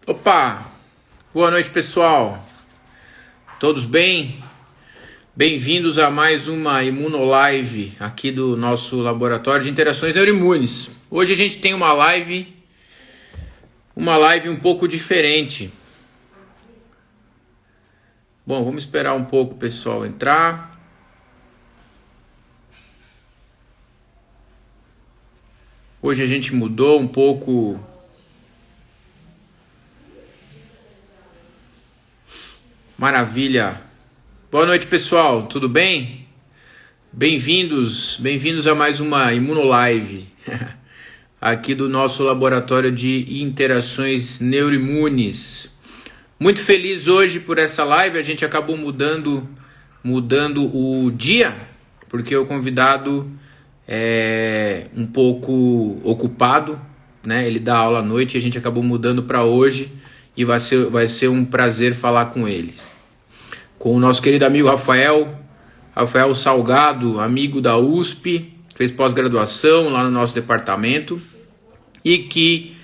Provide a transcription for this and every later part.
Opa! Boa noite, pessoal. Todos bem? Bem-vindos a mais uma Imunolive aqui do nosso Laboratório de Interações Neuroimunes. Hoje a gente tem uma live um pouco diferente. Bom, vamos esperar um pouco o pessoal entrar. Hoje a gente mudou um pouco. Maravilha. Boa noite, pessoal. Tudo bem? Bem-vindos a mais uma Imunolive aqui do nosso Laboratório de Interações Neuroimunes. Muito feliz hoje por essa live. A gente acabou mudando o dia, porque o convidado é um pouco ocupado, né? Ele dá aula à noite e a gente acabou mudando para hoje e vai ser um prazer falar com ele. Com o nosso querido amigo Rafael Salgado, amigo da USP, fez pós-graduação lá no nosso departamento e que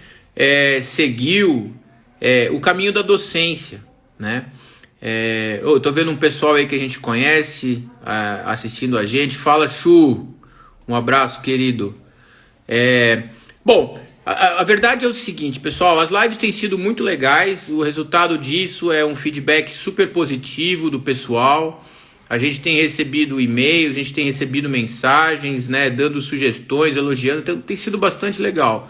seguiu o caminho da docência, né? Eu tô vendo um pessoal aí que a gente conhece assistindo a gente. Fala, Chu, um abraço, querido. Bom, a verdade é o seguinte, pessoal, as lives têm sido muito legais, o resultado disso é um feedback super positivo do pessoal. A gente tem recebido e-mails, a gente tem recebido mensagens, né, dando sugestões, elogiando, então tem sido bastante legal.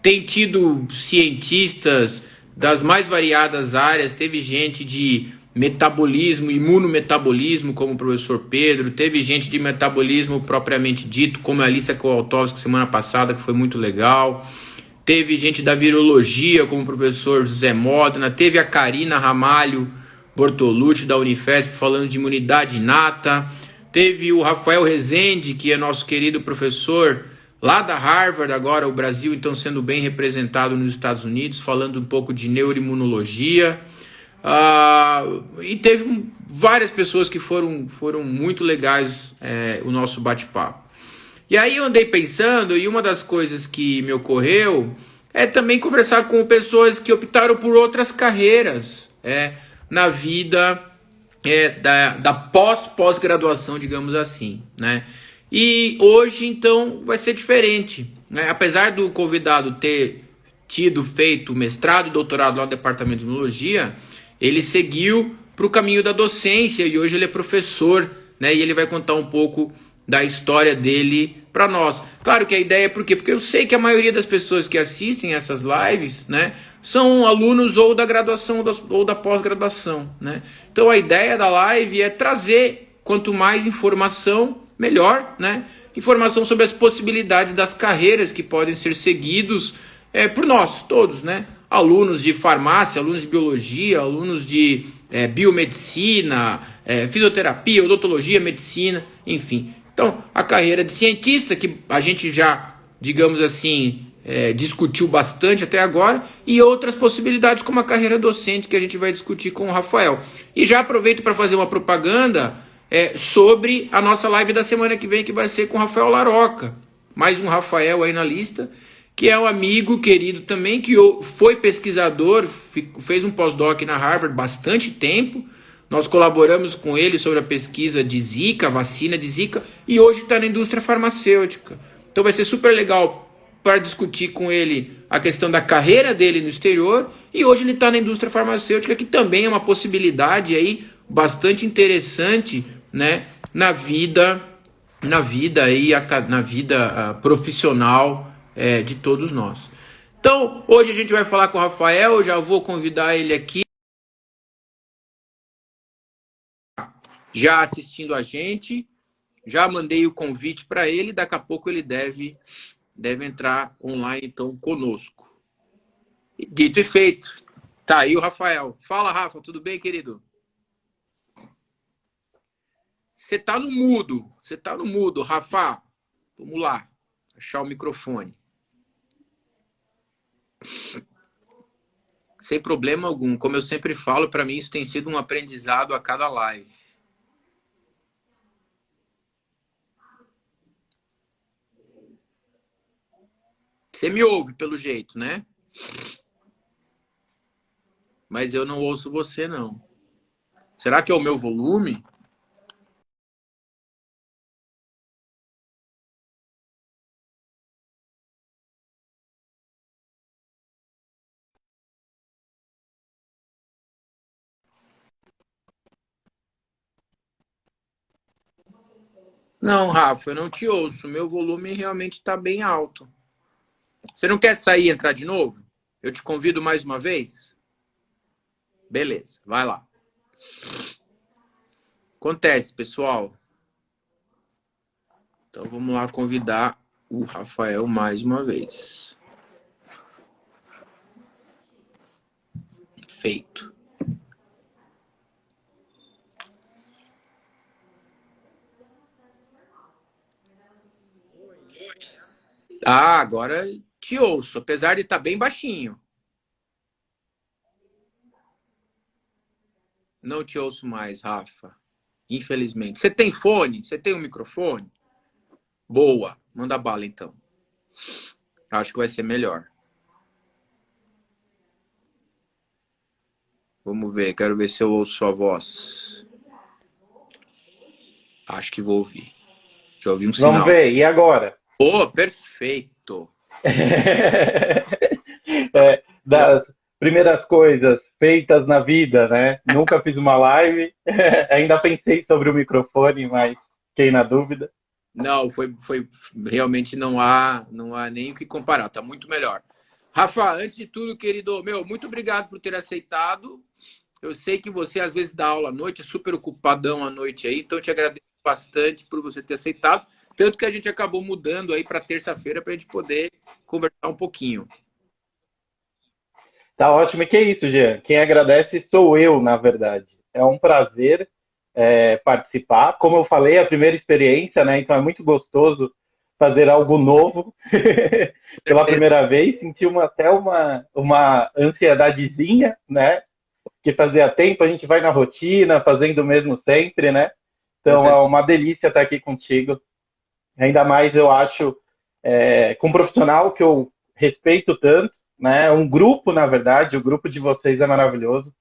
Tem tido cientistas das mais variadas áreas, teve gente de metabolismo, imunometabolismo, como o professor Pedro, teve gente de metabolismo propriamente dito, como a Alicia Kowaltowski semana passada, que foi muito legal. Teve gente da virologia, como o professor José Modena, teve a Karina Ramalho Bortolucci da Unifesp falando de imunidade inata, teve o Rafael Rezende, que é nosso querido professor lá da Harvard, agora o Brasil então sendo bem representado nos Estados Unidos, falando um pouco de neuroimunologia. E teve várias pessoas que foram muito legais o nosso bate-papo. E aí eu andei pensando, e uma das coisas que me ocorreu é também conversar com pessoas que optaram por outras carreiras na vida da pós-graduação, digamos assim, né? E hoje, então, vai ser diferente, né? Apesar do convidado ter feito mestrado e doutorado lá no Departamento de Imunologia, ele seguiu para o caminho da docência e hoje ele é professor, né? E ele vai contar um pouco da história dele para nós. Claro que a ideia é por quê? Porque eu sei que a maioria das pessoas que assistem essas lives, né, são alunos ou da graduação ou da pós-graduação, né? Então a ideia da live é trazer quanto mais informação, melhor, né? Informação sobre as possibilidades das carreiras que podem ser seguidos por nós todos, né? Alunos de farmácia, alunos de biologia, alunos de biomedicina, fisioterapia, odontologia, medicina, enfim. Então, a carreira de cientista, que a gente já, digamos assim, discutiu bastante até agora, e outras possibilidades como a carreira docente, que a gente vai discutir com o Rafael. E já aproveito para fazer uma propaganda sobre a nossa live da semana que vem, que vai ser com o Rafael Laroca. Mais um Rafael aí na lista, que é um amigo querido também, que foi pesquisador, fez um pós-doc na Harvard bastante tempo. Nós colaboramos com ele sobre a pesquisa de Zika, vacina de Zika, e hoje está na indústria farmacêutica. Então vai ser super legal para discutir com ele a questão da carreira dele no exterior, e hoje ele está na indústria farmacêutica, que também é uma possibilidade aí bastante interessante, né, na vida profissional de todos nós. Então, hoje a gente vai falar com o Rafael, eu já vou convidar ele aqui, já assistindo a gente, já mandei o convite para ele, daqui a pouco ele deve entrar online então conosco. Dito e feito, tá aí o Rafael. Fala, Rafa, tudo bem, querido? Você tá no mudo, Rafa. Vamos lá, achar o microfone. Sem problema algum, como eu sempre falo, para mim isso tem sido um aprendizado a cada live. Você me ouve, pelo jeito, né? mas eu não ouço você, não. Será que é o meu volume? Não, Rafa, eu não te ouço. Meu volume realmente está bem alto. Você não quer sair e entrar de novo? Eu te convido mais uma vez? Beleza, vai lá. Acontece, pessoal. Então vamos lá convidar o Rafael mais uma vez. Feito. Ah, agora te ouço, apesar de estar bem baixinho. Não te ouço mais, Rafa. Infelizmente. Você tem fone? Você tem um microfone? Boa. Manda bala, então. Acho que vai ser melhor. Vamos ver. Quero ver se eu ouço sua voz. Acho que vou ouvir. Já ouvi um Vamos sinal. ver, e agora? Oh, perfeito. Já- Das primeiras coisas feitas na vida, né? Nunca fiz uma live, ainda pensei sobre o microfone, mas fiquei na dúvida. Não, foi realmente não há nem o que comparar. Tá muito melhor. Rafa, antes de tudo, querido, meu, muito obrigado por ter aceitado. Eu sei que você às vezes dá aula à noite, é super ocupadão à noite aí, então eu te agradeço bastante por você ter aceitado. Tanto que a gente acabou mudando aí para terça-feira para a gente poder conversar um pouquinho. Tá ótimo, e que é isso, Jean? Quem agradece sou eu, na verdade. É um prazer participar. Como eu falei, é a primeira experiência, né? Então é muito gostoso fazer algo novo Com pela certeza, primeira vez. Senti até uma ansiedadezinha, né? Que fazia tempo, a gente vai na rotina, fazendo o mesmo sempre, né? com Então é certeza. uma delícia estar aqui contigo. Ainda mais eu acho com um profissional que eu respeito tanto, né? Um grupo, na verdade, o grupo de vocês é maravilhoso.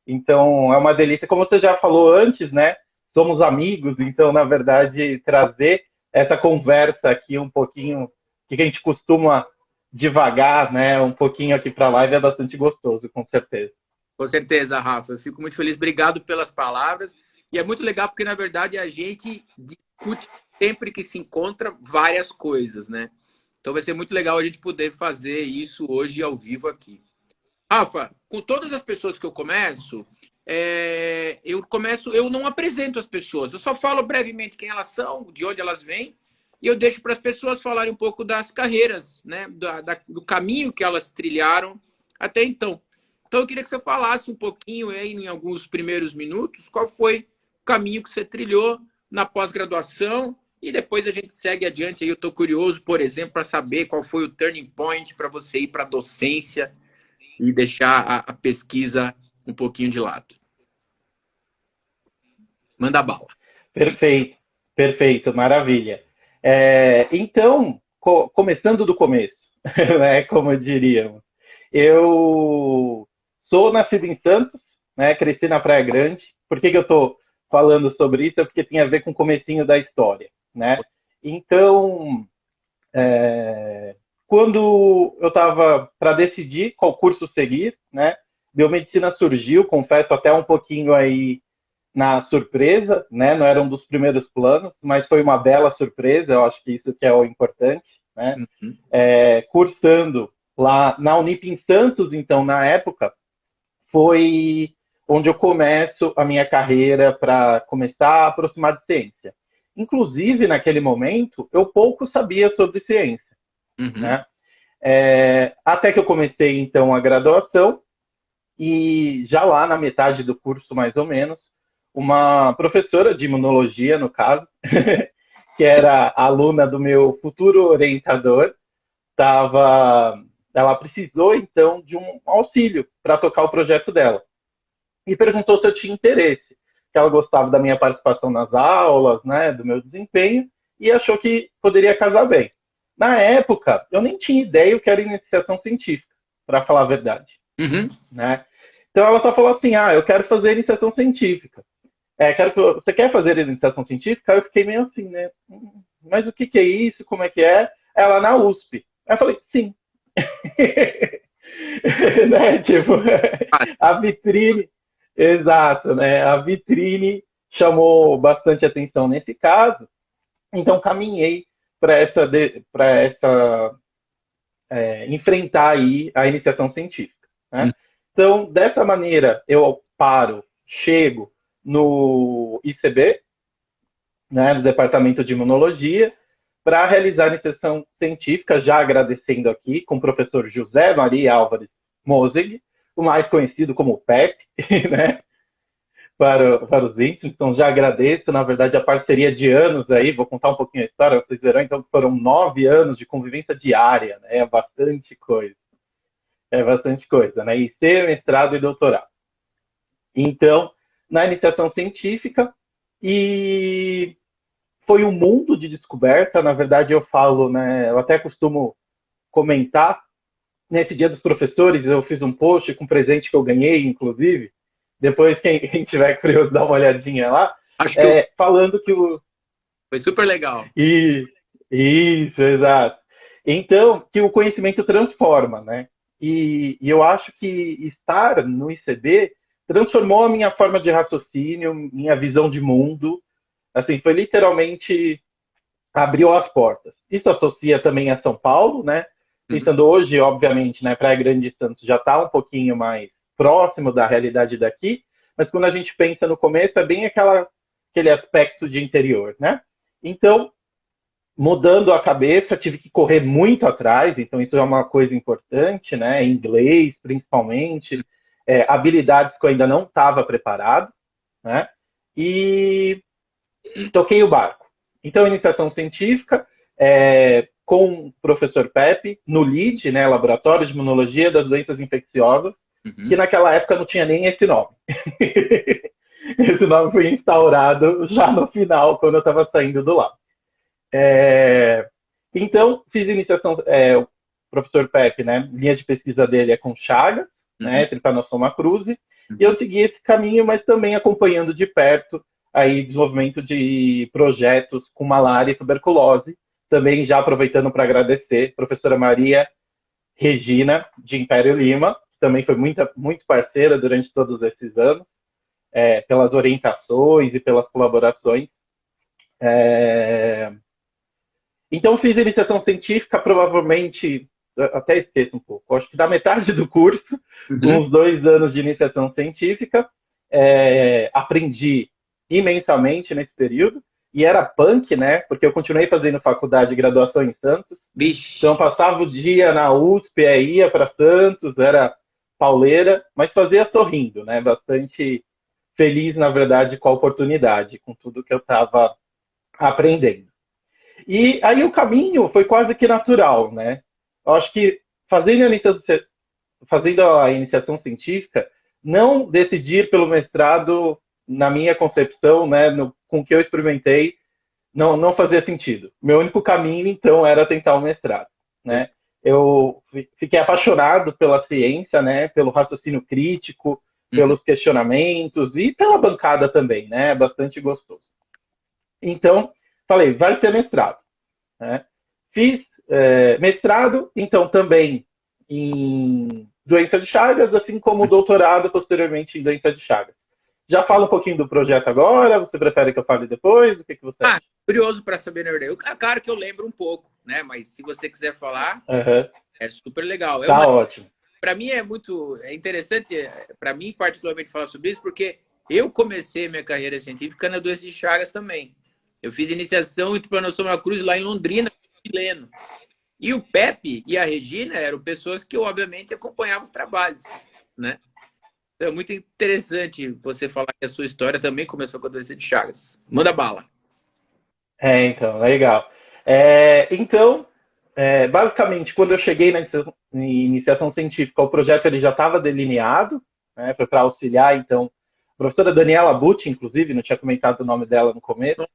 Então é uma delícia. Como você já falou antes, né? Somos amigos, então na verdade trazer essa conversa aqui um pouquinho que a gente costuma devagar, né? Um pouquinho aqui para a live é bastante gostoso, com certeza. Com certeza, Rafa. Eu fico muito feliz. Obrigado pelas palavras. E é muito legal porque, na verdade, a gente discute sempre que se encontra várias coisas, né? Então vai ser muito legal a gente poder fazer isso hoje ao vivo aqui. Rafa, com todas as pessoas que eu não apresento as pessoas, eu só falo brevemente quem elas são, de onde elas vêm, e eu deixo para as pessoas falarem um pouco das carreiras, né, do caminho que elas trilharam até então. Então eu queria que você falasse um pouquinho aí, em alguns primeiros minutos, qual foi o caminho que você trilhou na pós-graduação, e depois a gente segue adiante. Aí eu estou curioso, por exemplo, para saber qual foi o turning point para você ir para a docência e deixar a pesquisa um pouquinho de lado. Manda bala. Perfeito, perfeito, maravilha. Então, começando do começo, né, como diríamos, eu sou nascido em Santos, né, cresci na Praia Grande. Por que eu estou falando sobre isso? É porque tem a ver com o comecinho da história, né? Então, quando eu estava para decidir qual curso seguir, né, biomedicina surgiu, confesso até um pouquinho aí na surpresa, né? Não era um dos primeiros planos, mas foi uma bela surpresa. Eu acho que isso que é o importante, né? Uhum. Cursando lá na Unip em Santos, então na época foi onde eu começo a minha carreira para começar a aproximar de ciência. Inclusive naquele momento eu pouco sabia sobre ciência, Uhum. né? Até que eu comecei então a graduação e já lá na metade do curso, mais ou menos, uma professora de imunologia, no caso, que era aluna do meu futuro orientador, tava, ela precisou então de um auxílio para tocar o projeto dela e perguntou se eu tinha interesse, que ela gostava da minha participação nas aulas, né, do meu desempenho e achou que poderia casar bem. Na época, eu nem tinha ideia o que era iniciação científica, para falar a verdade, Uhum. né? Então ela só falou assim, eu quero fazer iniciação científica. Você quer fazer iniciação científica? Aí eu fiquei meio assim, né? Mas o que que é isso? Como é que é? Ela na USP. Aí eu falei, sim. Né? Tipo, Ah, a vitrine, exato, né? A vitrine chamou bastante atenção nesse caso, então caminhei para enfrentar aí a iniciação científica, né? hum, Então, dessa maneira, eu chego no ICB, né, no Departamento de Imunologia, para realizar a iniciação científica, já agradecendo aqui com o professor José Maria Álvares Moseg, o mais conhecido como PEP, né, para os íntimos. Então, já agradeço, na verdade, a parceria de anos aí, vou contar um pouquinho a história, vocês verão, então foram 9 anos de convivência diária, né, é bastante coisa, né, e ser mestrado e doutorado. Então, na iniciação científica, e foi um mundo de descoberta. Na verdade, eu falo, né? Eu até costumo comentar. Nesse Dia dos Professores, eu fiz um post com um presente que eu ganhei, inclusive. Depois, quem tiver curioso, dá uma olhadinha lá. acho que Falando que o. foi super legal. Isso, exato. Então, que o conhecimento transforma, né? E eu acho que estar no ICB transformou a minha forma de raciocínio, minha visão de mundo. Assim, foi literalmente abriu as portas. Isso associa também a São Paulo, né? Uhum. Pensando hoje, obviamente, né, Praia Grande de Santos já está um pouquinho mais próximo da realidade daqui, mas quando a gente pensa no começo, é bem aquele aspecto de interior, né? Então, mudando a cabeça, tive que correr muito atrás, então isso é uma coisa importante, né? Inglês, principalmente, habilidades que eu ainda não estava preparado, né? E toquei o barco. Então, iniciação científica, com o professor Pepe, no LID, né, Laboratório de Imunologia das Doenças Infecciosas, que Uhum. naquela época não tinha nem esse nome. Esse nome foi instaurado já no final, quando eu estava saindo do lado. Então, fiz iniciação, o professor Pepe, né, linha de pesquisa dele é com Chagas, Uhum. né, Trypanosoma cruzi, e Uhum. eu segui esse caminho, mas também acompanhando de perto aí desenvolvimento de projetos com malária e tuberculose, também já aproveitando para agradecer a professora Maria Regina, de Império Lima, que também foi muito parceira durante todos esses anos, pelas orientações e pelas colaborações. Então, fiz iniciação científica, provavelmente, até esqueço um pouco, acho que da metade do curso, Uhum. uns 2 anos de iniciação científica. Aprendi imensamente nesse período, e era punk, né? Porque eu continuei fazendo faculdade de graduação em Santos, então eu Vixe. passava o dia na USP, ia para Santos, era pauleira, mas fazia sorrindo, né? Bastante feliz, na verdade, com a oportunidade, com tudo que eu estava aprendendo. E aí o caminho foi quase que natural, né? Eu acho que fazendo a iniciação científica, não decidir pelo mestrado, na minha concepção, né, com o que eu experimentei, não fazia sentido. Meu único caminho, então, era tentar o mestrado, né? Eu fiquei apaixonado pela ciência, né, pelo raciocínio crítico, Uhum. pelos questionamentos e pela bancada também, né? Bastante gostoso. Então, falei, vai ser mestrado, né? Fiz mestrado, então também em doença de Chagas, assim como doutorado posteriormente em doença de Chagas. Já fala um pouquinho do projeto agora? Você prefere que eu fale depois? O que você Ah, acha? curioso para saber, na verdade. Claro que eu lembro um pouco, né? Mas se você quiser falar, Uhum. é super legal. Tá ótimo. Para mim é interessante, para mim particularmente falar sobre isso, porque eu comecei minha carreira científica na doença de Chagas também. Eu fiz iniciação em Trypanosoma cruzi lá em Londrina, chileno. E o Pepe e a Regina eram pessoas que eu, obviamente, acompanhava os trabalhos, né? Então, é muito interessante você falar que a sua história também começou com a doença de Chagas. Manda bala. Então, legal. Então, basicamente, quando eu cheguei na iniciação científica, o projeto ele já estava delineado, né, foi para auxiliar, então, a professora Daniela Butti, inclusive, não tinha comentado o nome dela no começo, né?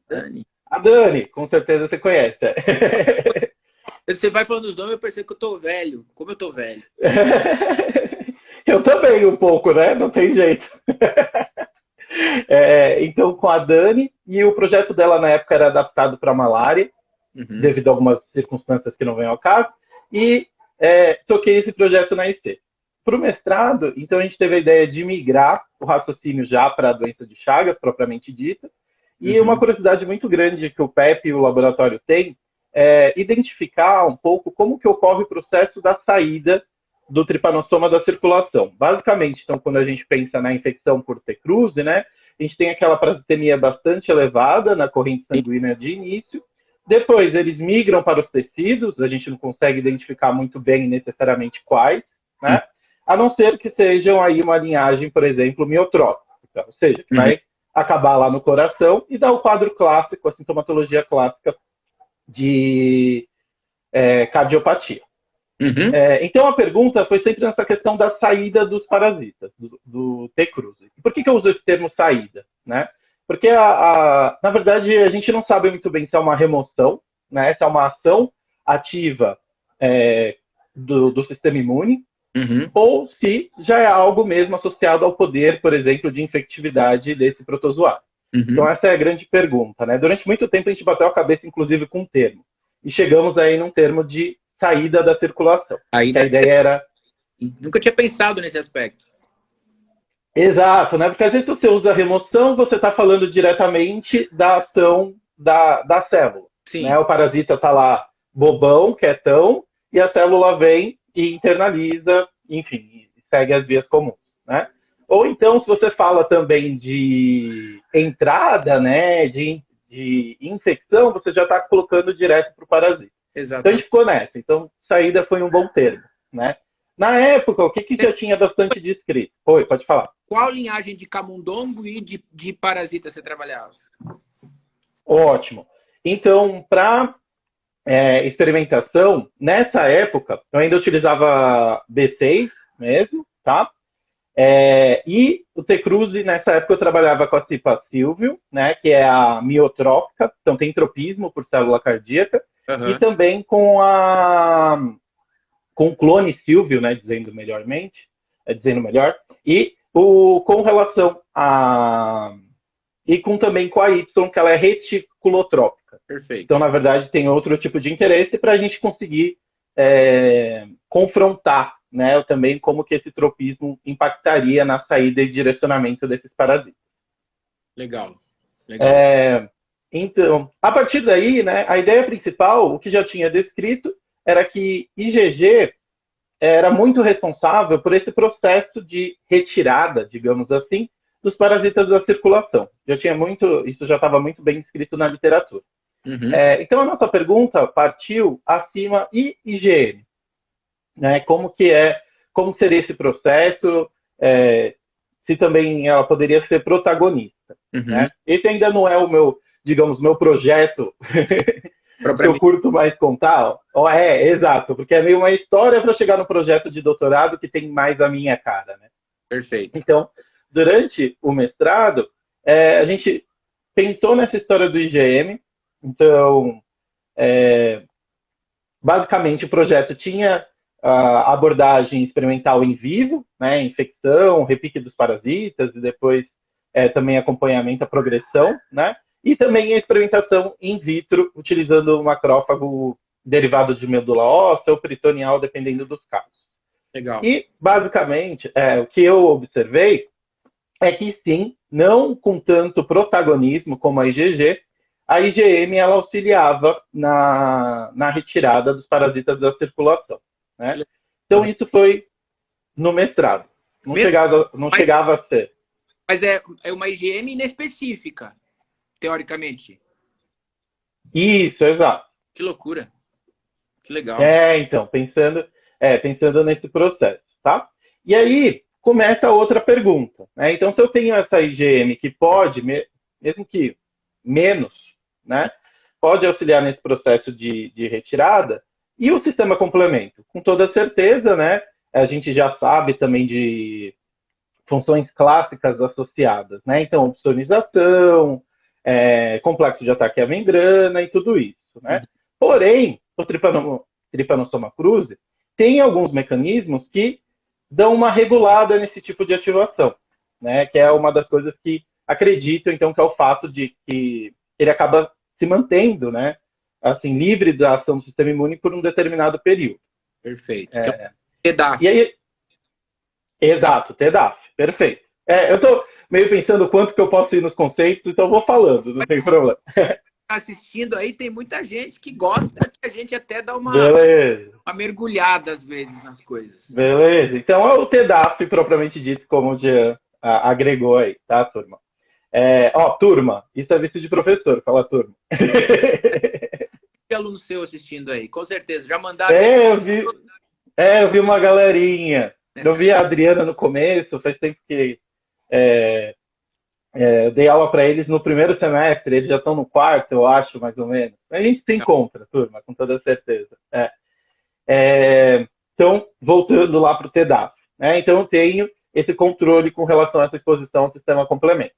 Dani. A Dani, com certeza você conhece. Você vai falando os nomes, eu percebo que eu tô velho. Como eu tô velho. Eu também, um pouco, né? Não tem jeito. Então, com a Dani, e o projeto dela na época era adaptado para malária, devido a algumas circunstâncias que não vêm ao caso, e toquei esse projeto na IC. Para o mestrado, então a gente teve a ideia de migrar o raciocínio já para a doença de Chagas, propriamente dita, e uma curiosidade muito grande que o PEP e o laboratório têm é identificar um pouco como que ocorre o processo da saída do tripanossoma da circulação. Basicamente, então, quando a gente pensa na infecção por T-cruzi, né, a gente tem aquela parasitemia bastante elevada na corrente sanguínea de início. Depois, eles migram para os tecidos, a gente não consegue identificar muito bem necessariamente quais, né, a não ser que sejam aí uma linhagem, por exemplo, miotrófica, ou seja, que vai acabar lá no coração e dar o quadro clássico, a sintomatologia clássica de cardiopatia. Então a pergunta foi sempre nessa questão da saída dos parasitas, do T-cruzi. Por que eu uso esse termo saída? Né? Porque, na verdade, a gente não sabe muito bem se é uma remoção, né? Se é uma ação ativa do sistema imune, ou se já é algo mesmo associado ao poder, por exemplo, de infectividade desse protozoário. Então essa é a grande pergunta. Né? Durante muito tempo a gente bateu a cabeça, inclusive, com um termo. E chegamos aí num termo de saída da circulação. A ideia era... Nunca tinha pensado nesse aspecto. Exato, né? Porque às vezes você usa remoção, você está falando diretamente da ação da célula. Sim. Né? O parasita está lá bobão, quietão, e a célula vem e internaliza, enfim, segue as vias comuns. Né? Ou então, se você fala também de entrada, né, de infecção, você já está colocando direto para o parasita. Exato. Então a gente ficou nessa. Então, saída foi um bom termo, né? Na época, o que já tinha bastante descrito? Oi, pode falar. Qual linhagem de camundongo e de parasita você trabalhava? Ótimo. Então, para experimentação, nessa época, eu ainda utilizava B6 mesmo, tá? E o T-cruzi, nessa época, eu trabalhava com a Cipa silvio, né? Que é a miotrófica, então tem tropismo por célula cardíaca. E também com o clone Silvio, né, dizendo melhor, e com relação e também com a Y, que ela é reticulotrópica. Perfeito. Então, na verdade, tem outro tipo de interesse para a gente conseguir confrontar, né, também como que esse tropismo impactaria na saída e direcionamento desses parasitas. Legal. Então, a partir daí, né, a ideia principal, o que já tinha descrito, era que IgG era muito responsável por esse processo de retirada, digamos assim, dos parasitas da circulação. Isso já estava muito bem escrito na literatura. Então, a nossa pergunta partiu acima e IgM. Né, como seria esse processo, se também ela poderia ser protagonista. Né? Esse ainda não é o meu projeto que eu curto mais contar. Exato, porque é meio uma história para chegar no projeto de doutorado que tem mais a minha cara. Né? Perfeito. Então, durante o mestrado, a gente pensou nessa história do IgM. Então, basicamente, o projeto tinha a abordagem experimental em vivo, né, infecção, repique dos parasitas, e depois também acompanhamento à progressão, né? E também a experimentação in vitro, utilizando o macrófago derivado de medula óssea ou peritoneal, dependendo dos casos. Legal. E, basicamente, o que eu observei é que, sim, não com tanto protagonismo como a IgG, a IgM ela auxiliava na retirada dos parasitas da circulação. Né? Então, isso foi no mestrado. Não chegava a ser. Mas é uma IgM inespecífica, teoricamente. Isso, exato. Que loucura. Que legal. Então, pensando nesse processo, tá? E aí, começa outra pergunta. Né? Então, se eu tenho essa IgM que pode, mesmo que menos, né, pode auxiliar nesse processo de retirada, e o sistema complemento? Com toda certeza, né, a gente já sabe também de funções clássicas associadas, né? Então, opsonização, complexo de ataque à membrana e tudo isso, né? Porém, o Trypanosoma cruzi tem alguns mecanismos que dão uma regulada nesse tipo de ativação, né? Que é uma das coisas que acredito, então, que é o fato de que ele acaba se mantendo, né? Assim, livre da ação do sistema imune por um determinado período. Perfeito. Que é o TDAF. E aí, exato, TDAF, perfeito. Eu estou meio pensando quanto que eu posso ir nos conceitos, então eu vou falando, não tem problema. Assistindo aí, tem muita gente que gosta que a gente até dá uma mergulhada às vezes nas coisas. Beleza. Então é o TDAF propriamente dito, como o Jean agregou aí, tá, turma? Turma, isso é visto de professor, fala turma. Que aluno seu assistindo aí? Com certeza, já mandaram. Eu vi uma galerinha. Não vi a Adriana no começo, faz tempo que eu dei aula para eles no primeiro semestre, eles já estão no quarto, eu acho, mais ou menos. A gente se encontra, turma, com toda certeza. Então, voltando lá para o TDAF. Né? Então, eu tenho esse controle com relação a essa exposição ao sistema complemento.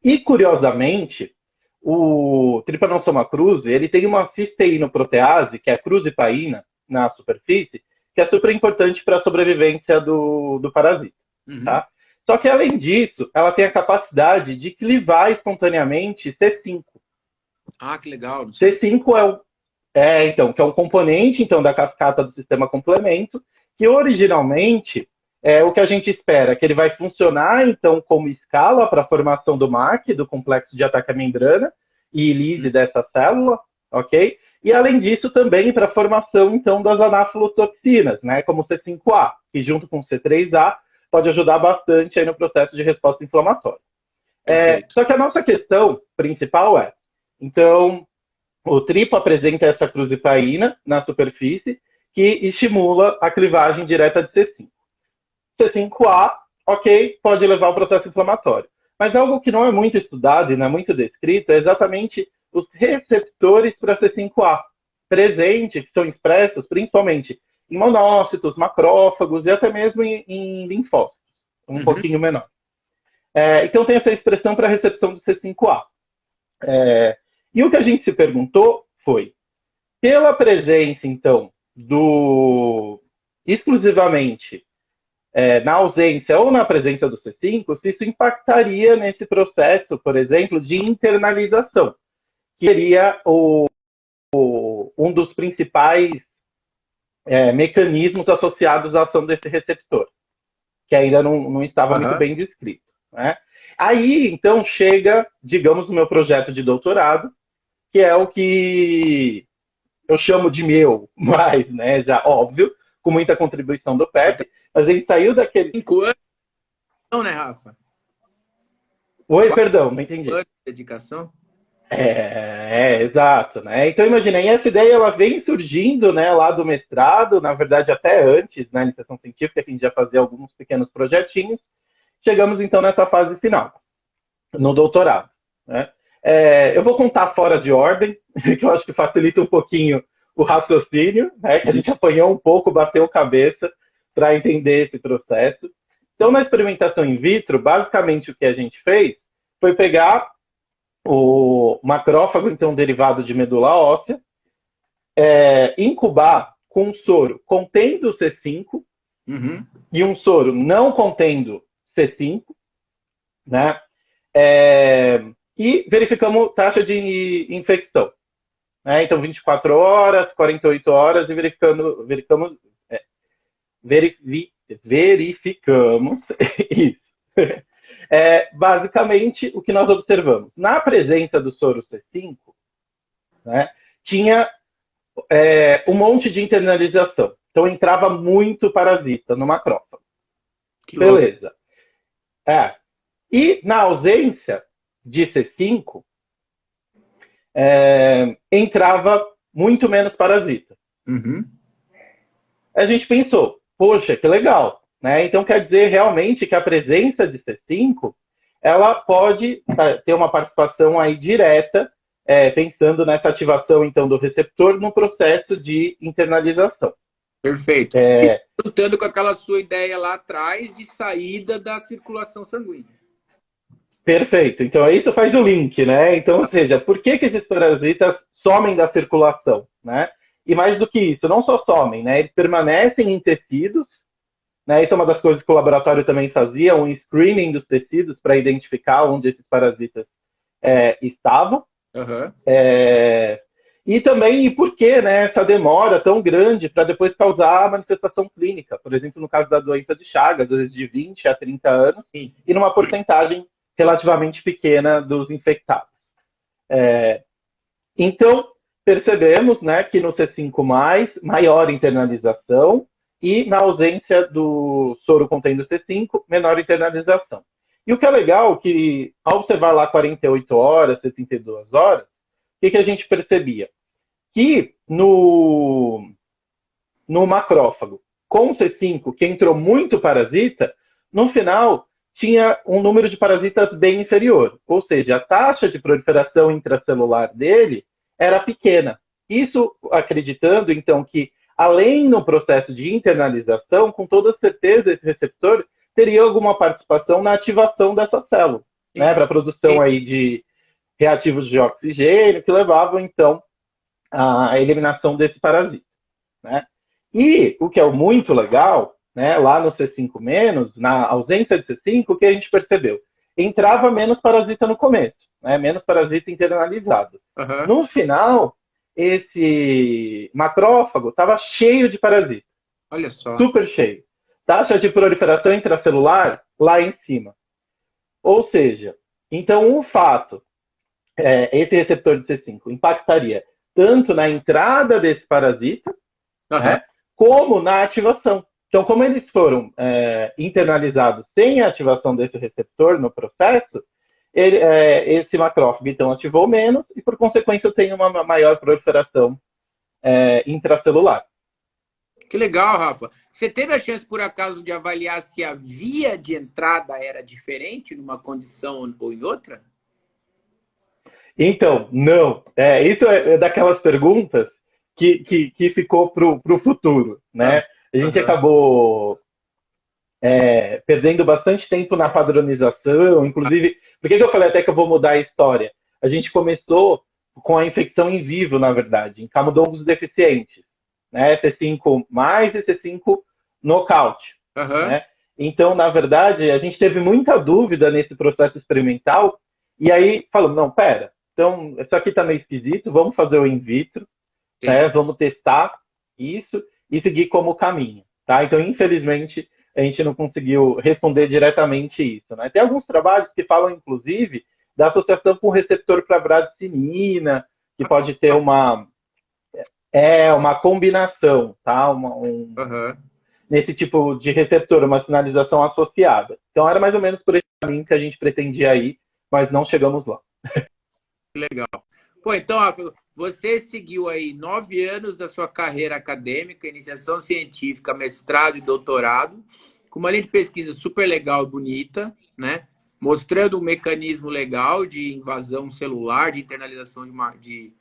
E, curiosamente, o Trypanosoma cruzi, ele tem uma cisteínoprotease, que é a cruzipaína, na superfície, que é super importante para a sobrevivência do parasita. Uhum. Tá? Só que, além disso, ela tem a capacidade de clivar espontaneamente C5. Ah, que legal. C5 que é um componente, então, da cascata do sistema complemento, que originalmente é o que a gente espera, que ele vai funcionar, então, como escala para a formação do MAC, do complexo de ataque à membrana, e lise dessa célula, ok? E, além disso, também para a formação, então, das anafilotoxinas, né, como o C5A, que junto com o C3A pode ajudar bastante aí no processo de resposta inflamatória. Só que a nossa questão principal então, o tripo apresenta essa cruzipaína na superfície, que estimula a clivagem direta de C5. C5A, ok, pode levar ao processo inflamatório. Mas algo que não é muito estudado e não é muito descrito é exatamente os receptores para C5A, presentes, que são expressos principalmente em monócitos, macrófagos e até mesmo em linfócitos, pouquinho menor. Então tem essa expressão para recepção do C5A. E o que a gente se perguntou foi, pela presença, então, exclusivamente na ausência ou na presença do C5, se isso impactaria nesse processo, por exemplo, de internalização, que seria um dos principais mecanismos associados à ação desse receptor, que ainda não estava muito bem descrito. Né? Aí, então, chega, digamos, o meu projeto de doutorado, que é o que eu chamo de meu, mas, né, já óbvio, com muita contribuição do Pepe, mas ele saiu daquele... 5 anos, não, né, Rafa? Oi, perdão, não entendi. 5 anos de dedicação? Exato, né? Então, imagina, e essa ideia ela vem surgindo, né, lá do mestrado, na verdade, até antes, na iniciação científica, que a gente já fazia alguns pequenos projetinhos. Chegamos, então, nessa fase final, no doutorado, né? Eu vou contar fora de ordem, que eu acho que facilita um pouquinho o raciocínio, né? Que a gente apanhou um pouco, bateu cabeça para entender esse processo. Então, na experimentação in vitro, basicamente o que a gente fez foi pegar o macrófago, então derivado de medula óssea, incubar com um soro contendo C5 e um soro não contendo C5, né? E verificamos taxa de infecção. Né? Então, 24 horas, 48 horas, e verificamos isso. Basicamente, o que nós observamos. Na presença do soro C5, né, tinha um monte de internalização. Então, entrava muito parasita no macrófago. Beleza. E na ausência de C5, entrava muito menos parasita. A gente pensou, poxa, que legal. Né? Então, quer dizer realmente que a presença de C5 ela pode ter uma participação aí direta, pensando nessa ativação então, do receptor no processo de internalização. Perfeito. Lutando com aquela sua ideia lá atrás de saída da circulação sanguínea. Perfeito. Então, isso faz o link, né? Então, ou seja, por que esses parasitas somem da circulação, né? E mais do que isso, não só somem, né? Eles permanecem em tecidos, né? Isso é uma das coisas que o laboratório também fazia, um screening dos tecidos para identificar onde esses parasitas estavam. Aham. E também por que, né, essa demora tão grande para depois causar a manifestação clínica. Por exemplo, no caso da doença de Chagas, às vezes de 20 a 30 anos, Sim. e numa porcentagem relativamente pequena dos infectados. Então, percebemos, né, que no C5+, maior internalização, e na ausência do soro contendo C5, menor internalização. E o que é legal, que ao observar lá 48 horas, 72 horas, o que a gente percebia? Que no macrófago, com C5, que entrou muito parasita, no final tinha um número de parasitas bem inferior. Ou seja, a taxa de proliferação intracelular dele era pequena. Isso acreditando, então, que além no processo de internalização, com toda certeza esse receptor teria alguma participação na ativação dessa célula, né, para a produção aí de reativos de oxigênio, que levavam, então, à eliminação desse parasita, né? E o que é muito legal, né, lá no C5-, na ausência de C5, o que a gente percebeu? Entrava menos parasita no começo, né, menos parasita internalizado. Aham. No final, esse macrófago estava cheio de parasita, Olha só. super cheio. Taxa de proliferação intracelular lá em cima. Ou seja, então o fato, esse receptor de C5 impactaria tanto na entrada desse parasita, Aham. né, como na ativação. Então, como eles foram internalizados sem a ativação desse receptor no processo, esse macrófago, então, ativou menos e, por consequência, tem uma maior proliferação intracelular. Que legal, Rafa. Você teve a chance, por acaso, de avaliar se a via de entrada era diferente numa condição ou em outra? Então, não. Isso é daquelas perguntas que ficou para o futuro, né? A gente acabou perdendo bastante tempo na padronização, inclusive, por que eu falei até que eu vou mudar a história? A gente começou com a infecção em vivo, na verdade, em camundongos deficientes, né? C5+ e C5 nocaute, né? Então, na verdade, a gente teve muita dúvida nesse processo experimental, e aí falamos, não, pera, então, isso aqui está meio esquisito, vamos fazer o in vitro, né? Vamos testar isso e seguir como caminho, tá? Então, infelizmente, a gente não conseguiu responder diretamente isso, né? Tem alguns trabalhos que falam, inclusive, da associação com o receptor para bradicinin, que pode ter uma combinação, tá? Nesse tipo de receptor, uma sinalização associada. Então, era mais ou menos por esse caminho que a gente pretendia ir, mas não chegamos lá. Legal. Pô, então, Rafa, você seguiu aí 9 anos da sua carreira acadêmica, iniciação científica, mestrado e doutorado, com uma linha de pesquisa super legal e bonita, né? Mostrando um mecanismo legal de invasão celular, de internalização de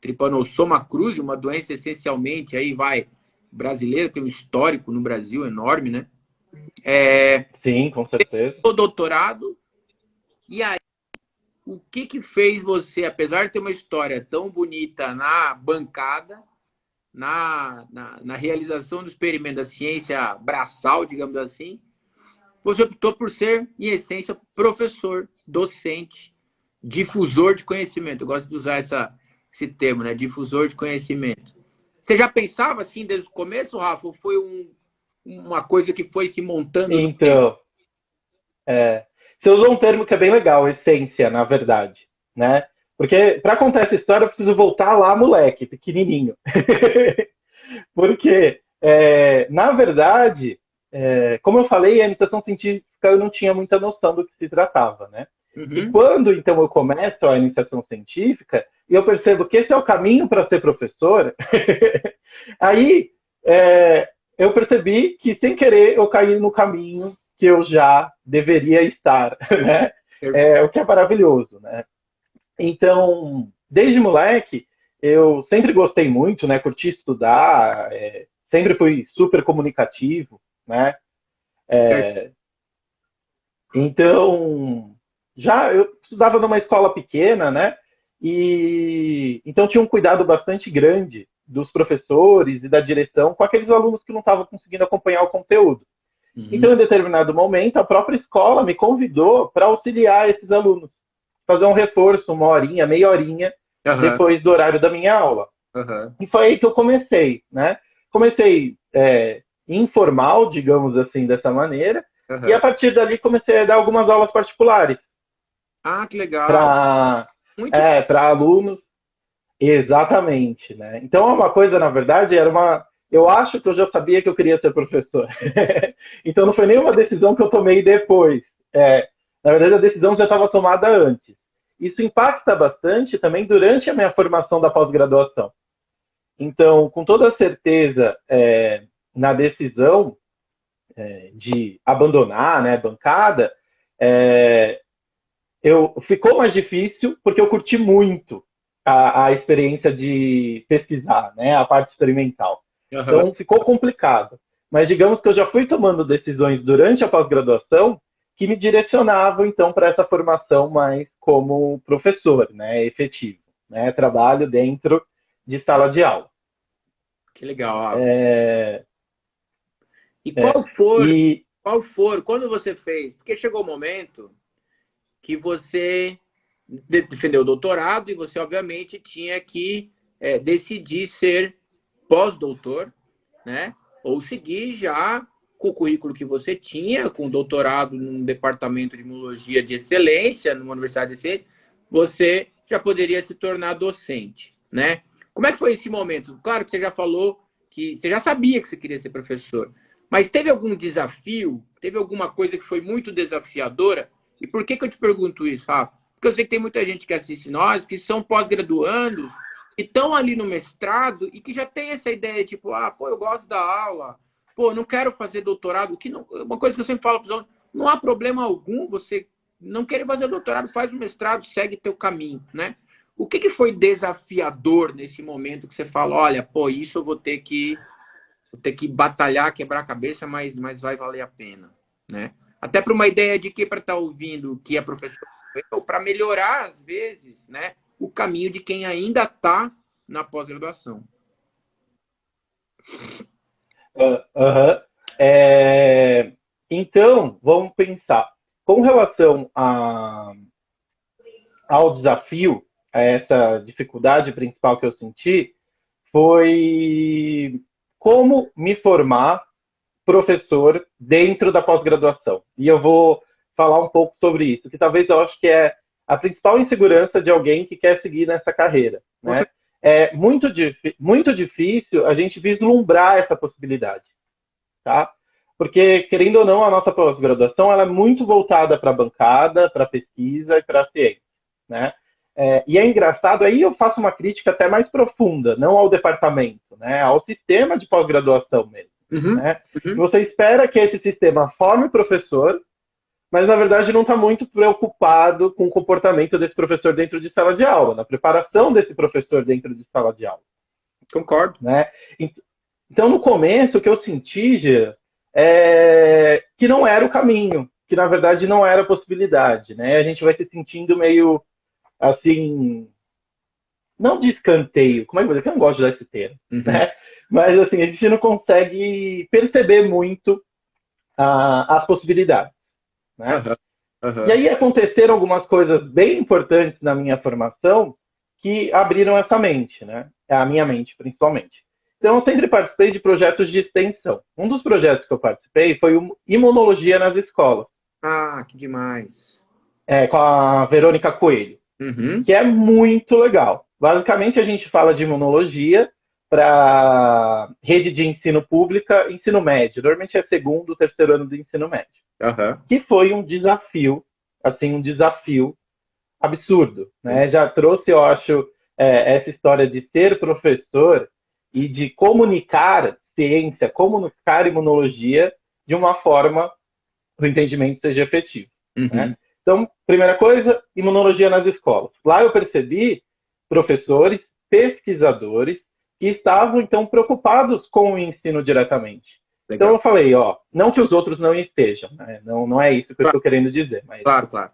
Trypanosoma cruzi, uma doença essencialmente aí brasileira, tem um histórico no Brasil enorme, né? Sim, com certeza. O doutorado, e aí o que fez você, apesar de ter uma história tão bonita na bancada, na realização do experimento da ciência braçal, digamos assim, você optou por ser, em essência, professor, docente, difusor de conhecimento. Eu gosto de usar esse termo, né? Difusor de conhecimento. Você já pensava assim desde o começo, Rafa? Ou foi uma coisa que foi se montando? Então, você usou um termo que é bem legal, essência, na verdade, né? Porque para contar essa história eu preciso voltar lá, moleque, pequenininho. Porque, na verdade, como eu falei, a iniciação científica eu não tinha muita noção do que se tratava, né? E quando, então, eu começo a iniciação científica e eu percebo que esse é o caminho para ser professor, aí eu percebi que, sem querer, eu caí no caminho que eu já deveria estar, né? O que é maravilhoso, né? Então, desde moleque, eu sempre gostei muito, né? Curti estudar, sempre fui super comunicativo, né? Então, eu estudava numa escola pequena, né? E então tinha um cuidado bastante grande dos professores e da direção com aqueles alunos que não estavam conseguindo acompanhar o conteúdo. Então, em determinado momento, a própria escola me convidou para auxiliar esses alunos, fazer um reforço, uma horinha, meia horinha, Aham, depois do horário da minha aula. aham, E foi aí que eu comecei, né? Comecei informal, digamos assim, dessa maneira, e a aham. partir dali comecei a dar algumas aulas particulares Ah, que legal. para Muito. para alunos. Exatamente, né? Então, é uma coisa, na verdade, era uma. Eu acho que eu já sabia que eu queria ser professor. Então, não foi nenhuma decisão que eu tomei depois. Na verdade, a decisão já estava tomada antes. Isso impacta bastante também durante a minha formação da pós-graduação. Então, com toda certeza, na decisão de abandonar, né, a bancada, é, ficou mais difícil porque eu curti muito a experiência de pesquisar, né, a parte experimental. Aham. Então, ficou complicado. Mas digamos que eu já fui tomando decisões durante a pós-graduação que me direcionavam, então, para essa formação mais como professor, né, efetivo. Né, trabalho dentro de sala de aula. Que legal, Ávila. É, E e quando você fez? Porque chegou o momento que você defendeu o doutorado e você, obviamente, tinha que decidir ser pós-doutor, né? Ou seguir já com o currículo que você tinha, com doutorado num departamento de imunologia de excelência, numa universidade de excelência, você já poderia se tornar docente, né? Como é que foi esse momento? Claro que você já falou que você já sabia que você queria ser professor, mas teve algum desafio? Teve alguma coisa que foi muito desafiadora? E por que eu te pergunto isso, Rafa? Porque eu sei que tem muita gente que assiste nós, que são pós-graduandos, que estão ali no mestrado e que já tem essa ideia, tipo, pô, eu gosto da aula, pô, não quero fazer doutorado, que não, uma coisa que eu sempre falo para os alunos, não há problema algum você não querer fazer doutorado, faz o mestrado, segue teu caminho, né? O que foi desafiador nesse momento que você fala, olha, pô, isso eu vou ter que batalhar, quebrar a cabeça, mas vai valer a pena, né? Até para uma ideia de que para estar ouvindo que é professor, ou para melhorar às vezes, né, o caminho de quem ainda está na pós-graduação. Aham. Então, vamos pensar. Com relação ao desafio, a essa dificuldade principal que eu senti, foi como me formar professor dentro da pós-graduação. E eu vou falar um pouco sobre isso, que talvez eu acho que é a principal insegurança de alguém que quer seguir nessa carreira. Né? É muito difícil a gente vislumbrar essa possibilidade. Tá? Porque, querendo ou não, a nossa pós-graduação ela é muito voltada para a bancada, para a pesquisa e para a ciência. Né? E é engraçado, aí eu faço uma crítica até mais profunda, não ao departamento, né? Ao sistema de pós-graduação mesmo. Uhum, Né? uhum. Você espera que esse sistema forme o professor, mas na verdade não está muito preocupado com o comportamento desse professor dentro de sala de aula, na preparação desse professor dentro de sala de aula. Concordo. Né? Então, no começo, o que eu senti, Gê, que não era o caminho, que na verdade não era a possibilidade. Né? A gente vai se sentindo meio assim, não de escanteio, como é que eu vou dizer? Eu não gosto de usar esse termo, Uhum. né? Mas assim, a gente não consegue perceber muito as possibilidades. Né? Uhum. E Uhum. aí aconteceram algumas coisas bem importantes na minha formação que abriram essa mente, né? A minha mente, principalmente. Então, eu sempre participei de projetos de extensão. Um dos projetos que eu participei foi o Imunologia nas Escolas, Ah, que demais. com a Verônica Coelho, Uhum. que é muito legal. Basicamente, a gente fala de imunologia para rede de ensino pública, ensino médio. Normalmente é segundo, terceiro ano do ensino médio. Uhum. Que foi um desafio, assim, um desafio absurdo. Né? Já trouxe, eu acho, essa história de ser professor e de comunicar ciência, comunicar imunologia de uma forma que o entendimento seja efetivo. Né? Uhum. Então, primeira coisa, imunologia nas escolas. Lá eu percebi professores, pesquisadores, que estavam, então, preocupados com o ensino diretamente. Então, Legal. eu falei, não que os outros não estejam, né? Não é isso que eu Claro, estou querendo dizer, mas claro, claro.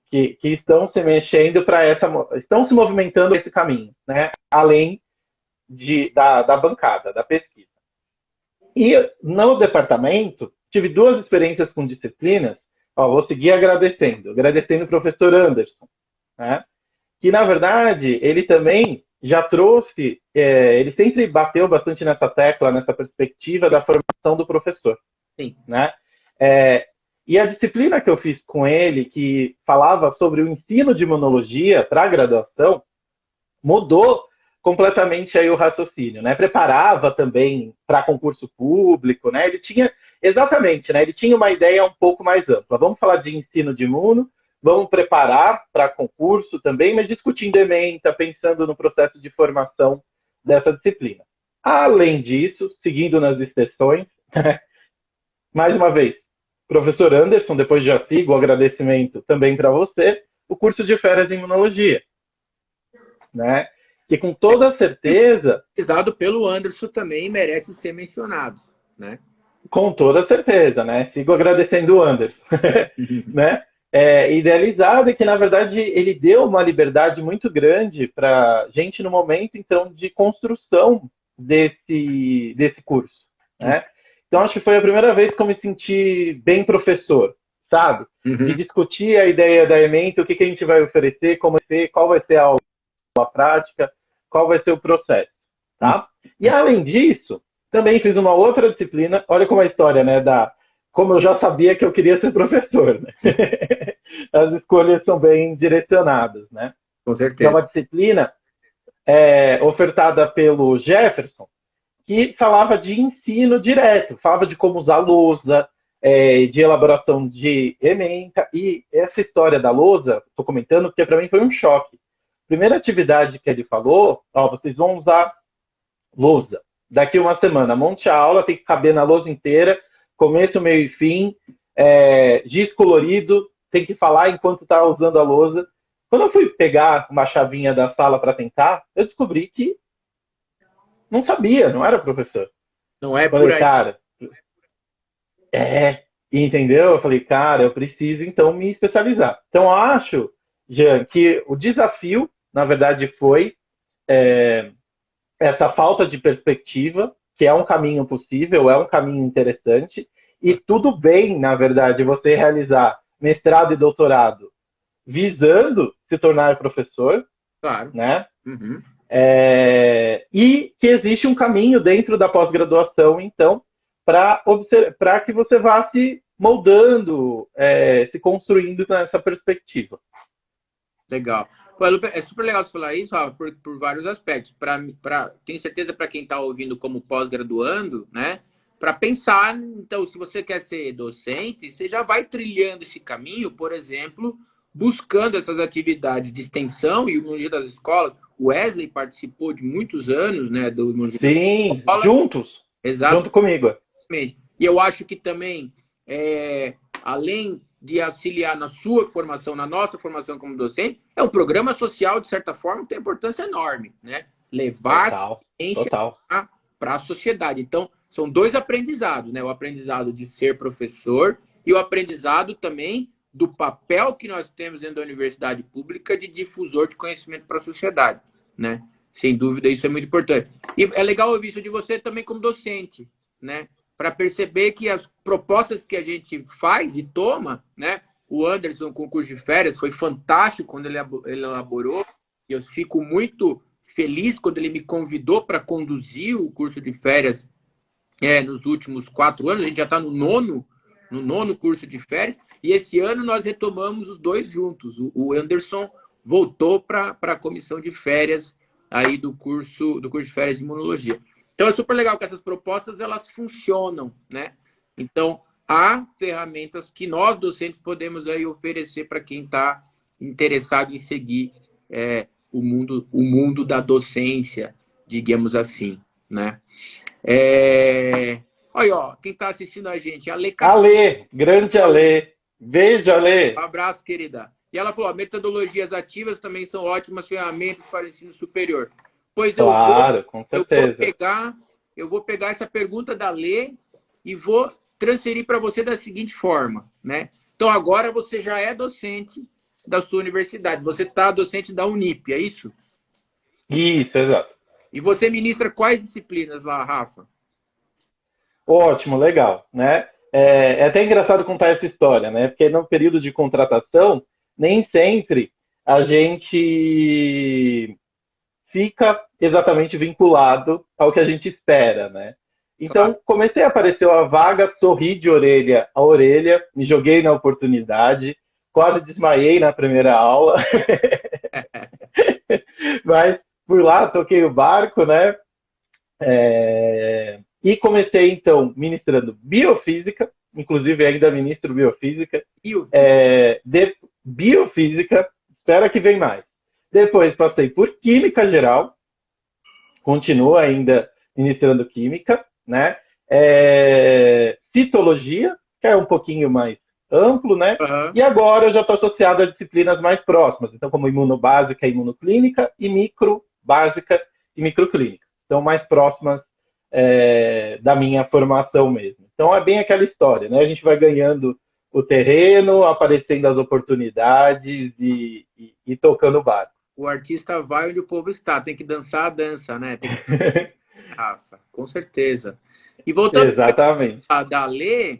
que estão se mexendo para estão se movimentando esse caminho, né? Além da bancada, da pesquisa. E no departamento tive duas experiências com disciplinas, vou seguir agradecendo o professor Anderson, né? Que, na verdade, ele também já trouxe, ele sempre bateu bastante nessa tecla, nessa perspectiva da formação do professor. Sim. Né? E a disciplina que eu fiz com ele, que falava sobre o ensino de imunologia para a graduação, mudou completamente aí o raciocínio, né? Preparava também para concurso público, né? Ele tinha, exatamente, né? Ele tinha uma ideia um pouco mais ampla. Vamos falar de ensino de imuno, vamos preparar para concurso também, mas discutindo ementa, pensando no processo de formação dessa disciplina. Além disso, seguindo nas exceções, mais uma vez, professor Anderson, depois já sigo o agradecimento também para você, o curso de férias em imunologia, né? Que com toda certeza... Realizado pelo Anderson também merece ser mencionado, né? Com toda certeza, né? Sigo agradecendo o Anderson, né? Idealizado e que, na verdade, ele deu uma liberdade muito grande para a gente no momento, então, de construção desse curso, né? Então, acho que foi a primeira vez que eu me senti bem professor, sabe? De discutir a ideia da ementa, o que a gente vai oferecer, como vai ser, qual vai ser a prática, qual vai ser o processo, tá? E, além disso, também fiz uma outra disciplina, olha como a história, né, como eu já sabia que eu queria ser professor, né? As escolhas são bem direcionadas, né? Com certeza. É uma disciplina ofertada pelo Jefferson, que falava de ensino direto, falava de como usar lousa, de elaboração de ementa, e essa história da lousa, estou comentando porque para mim foi um choque. Primeira atividade que ele falou, vocês vão usar lousa. Daqui uma semana, monte a aula, tem que caber na lousa inteira, começo, meio e fim, giz colorido, tem que falar enquanto está usando a lousa. Quando eu fui pegar uma chavinha da sala para tentar, eu descobri que não sabia, não era professor. Não é falei, por aí. Cara, entendeu? Eu falei, cara, eu preciso então me especializar. Então, eu acho, Jean, que o desafio, na verdade, foi essa falta de perspectiva, que é um caminho possível, é um caminho interessante, e tudo bem, na verdade, você realizar mestrado e doutorado visando se tornar professor, Claro. Né? E que existe um caminho dentro da pós-graduação, então, para que você vá se moldando, se construindo nessa perspectiva. Legal. É super legal você falar isso, por vários aspectos. Tenho certeza para quem está ouvindo como pós-graduando, né? Para pensar, então, se você quer ser docente, você já vai trilhando esse caminho, por exemplo, buscando essas atividades de extensão e o Imunologia das Escolas. O Wesley participou de muitos anos, né? Do Imunologia das Escolas. Juntos. Exato. Junto comigo. E eu acho que também, além de auxiliar na sua formação, na nossa formação como docente, é um programa social, de certa forma, que tem importância enorme, né? Levar a ciência para a sociedade. Então, são dois aprendizados, né? O aprendizado de ser professor e o aprendizado também do papel que nós temos dentro da universidade pública de difusor de conhecimento para a sociedade, né? Sem dúvida, isso é muito importante. E é legal ouvir isso de você também como docente, né? Para perceber que as propostas que a gente faz e toma, né? O Anderson, com o curso de férias, foi fantástico quando ele elaborou. E eu fico muito feliz quando ele me convidou para conduzir o curso de férias nos últimos 4 anos. A gente já está no nono curso de férias. E esse ano nós retomamos os dois juntos. O Anderson voltou para a comissão de férias aí do curso de férias de imunologia. Então, é super legal que essas propostas, elas funcionam, né? Então, há ferramentas que nós, docentes, podemos aí oferecer para quem está interessado em seguir o mundo da docência, digamos assim, né? Olha, ó, quem está assistindo a gente, a Ale, grande Ale. Beijo, Ale. Um abraço, querida. E ela falou, metodologias ativas também são ótimas ferramentas para o ensino superior. Pois com certeza. Eu vou pegar essa pergunta da Lê e vou transferir para você da seguinte forma, né? Então, agora você já é docente da sua universidade. Você está docente da Unip, é isso? Isso, exato. E você ministra quais disciplinas lá, Rafa? Ótimo, legal, né? É até engraçado contar essa história, né? Porque no período de contratação, nem sempre a gente fica exatamente vinculado ao que a gente espera, né? Claro. Então, comecei a aparecer a vaga, sorri de orelha a orelha, me joguei na oportunidade, quase desmaiei na primeira aula, mas por lá toquei o barco, né? E comecei, então, ministrando biofísica, inclusive ainda ministro biofísica, E o de biofísica, espera que vem mais. Depois passei por química geral, continuo ainda ministrando química, né? Citologia, que é um pouquinho mais amplo, né? Aham. E agora eu já estou associado a disciplinas mais próximas, então como imunobásica e imunoclínica, e microbásica e microclínica. Então mais próximas da minha formação mesmo. Então é bem aquela história, né? A gente vai ganhando o terreno, aparecendo as oportunidades e tocando o barco. O artista vai onde o povo está, tem que dançar a dança, né? Tem que Rafa, com certeza. E voltando Exatamente. a da Lê,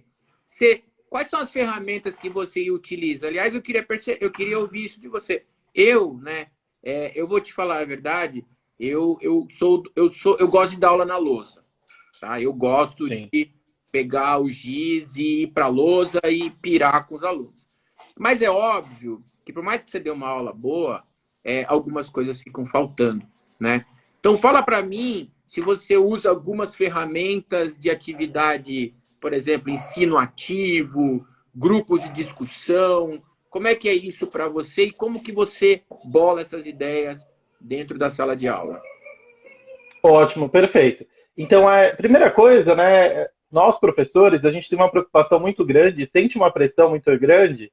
quais são as ferramentas que você utiliza? Aliás, eu queria ouvir isso de você. Né? Eu vou te falar a verdade. Eu gosto de dar aula na lousa, tá? Eu gosto Sim. de pegar o giz e ir para a lousa e pirar com os alunos. Mas é óbvio que por mais que você dê uma aula boa, algumas coisas ficam faltando, né? Então fala para mim se você usa algumas ferramentas de atividade, por exemplo, ensino ativo, grupos de discussão. Como é que é isso para você e como que você bola essas ideias dentro da sala de aula? Ótimo, perfeito. Então, a primeira coisa, né, nós professores, a gente tem uma preocupação muito grande, sente uma pressão muito grande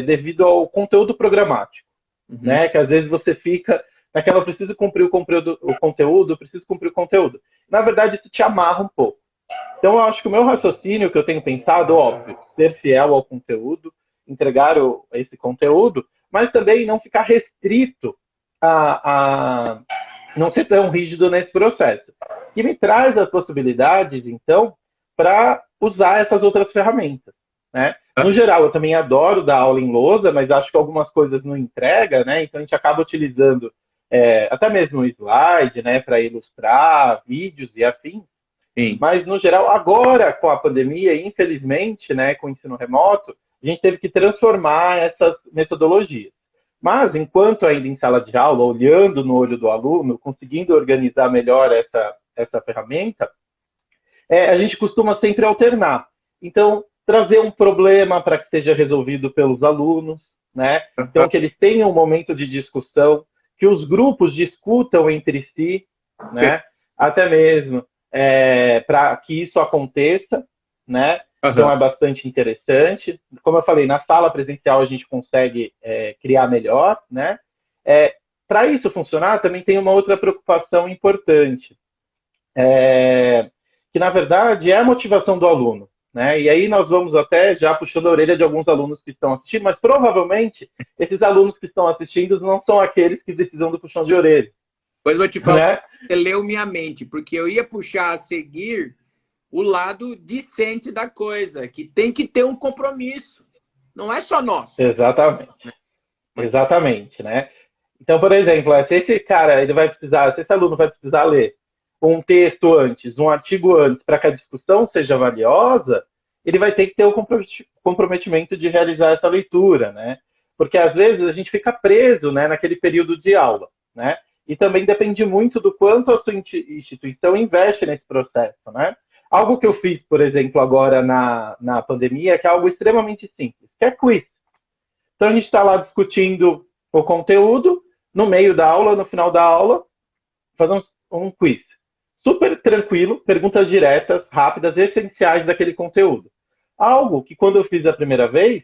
devido ao conteúdo programático, Uhum. né, que às vezes você fica naquela, preciso cumprir preciso cumprir o conteúdo. Na verdade, isso te amarra um pouco. Então, eu acho que o meu raciocínio que eu tenho pensado, óbvio, ser fiel ao conteúdo, entregar esse conteúdo, mas também não ficar restrito a não ser tão rígido nesse processo. E me traz as possibilidades, então, para usar essas outras ferramentas. Né? No geral, eu também adoro dar aula em lousa, mas acho que algumas coisas não entrega, né? Então a gente acaba utilizando até mesmo o slide, né, para ilustrar vídeos e afins. Sim. Mas, no geral, agora com a pandemia, infelizmente, né, com o ensino remoto, a gente teve que transformar essas metodologias. Mas, enquanto ainda em sala de aula, olhando no olho do aluno, conseguindo organizar melhor essa ferramenta, a gente costuma sempre alternar. Então, trazer um problema para que seja resolvido pelos alunos, né? Então, que eles tenham um momento de discussão, que os grupos discutam entre si, né? Até mesmo para que isso aconteça, né? Então, Uhum. é bastante interessante. Como eu falei, na sala presencial a gente consegue criar melhor, né? Para isso funcionar, também tem uma outra preocupação importante, que na verdade é a motivação do aluno. Né? E aí nós vamos até já puxando a orelha de alguns alunos que estão assistindo, mas provavelmente esses alunos que estão assistindo não são aqueles que precisam do puxão de orelha. Pois eu vou te falar, Né? você leu minha mente, porque eu ia puxar a seguir o lado decente da coisa, que tem que ter um compromisso. Não é só nosso. Exatamente. Mas, Exatamente, né? Então, por exemplo, se esse cara, se esse aluno vai precisar ler um texto antes, um artigo antes, para que a discussão seja valiosa, ele vai ter que ter o comprometimento de realizar essa leitura, né? Porque às vezes a gente fica preso, né, naquele período de aula, né? E também depende muito do quanto a sua instituição investe nesse processo, né? Algo que eu fiz, por exemplo, agora na pandemia, que é algo extremamente simples, que é quiz. Então a gente está lá discutindo o conteúdo, no meio da aula, no final da aula, fazemos um quiz. Super tranquilo, perguntas diretas, rápidas, essenciais daquele conteúdo. Algo que quando eu fiz a primeira vez,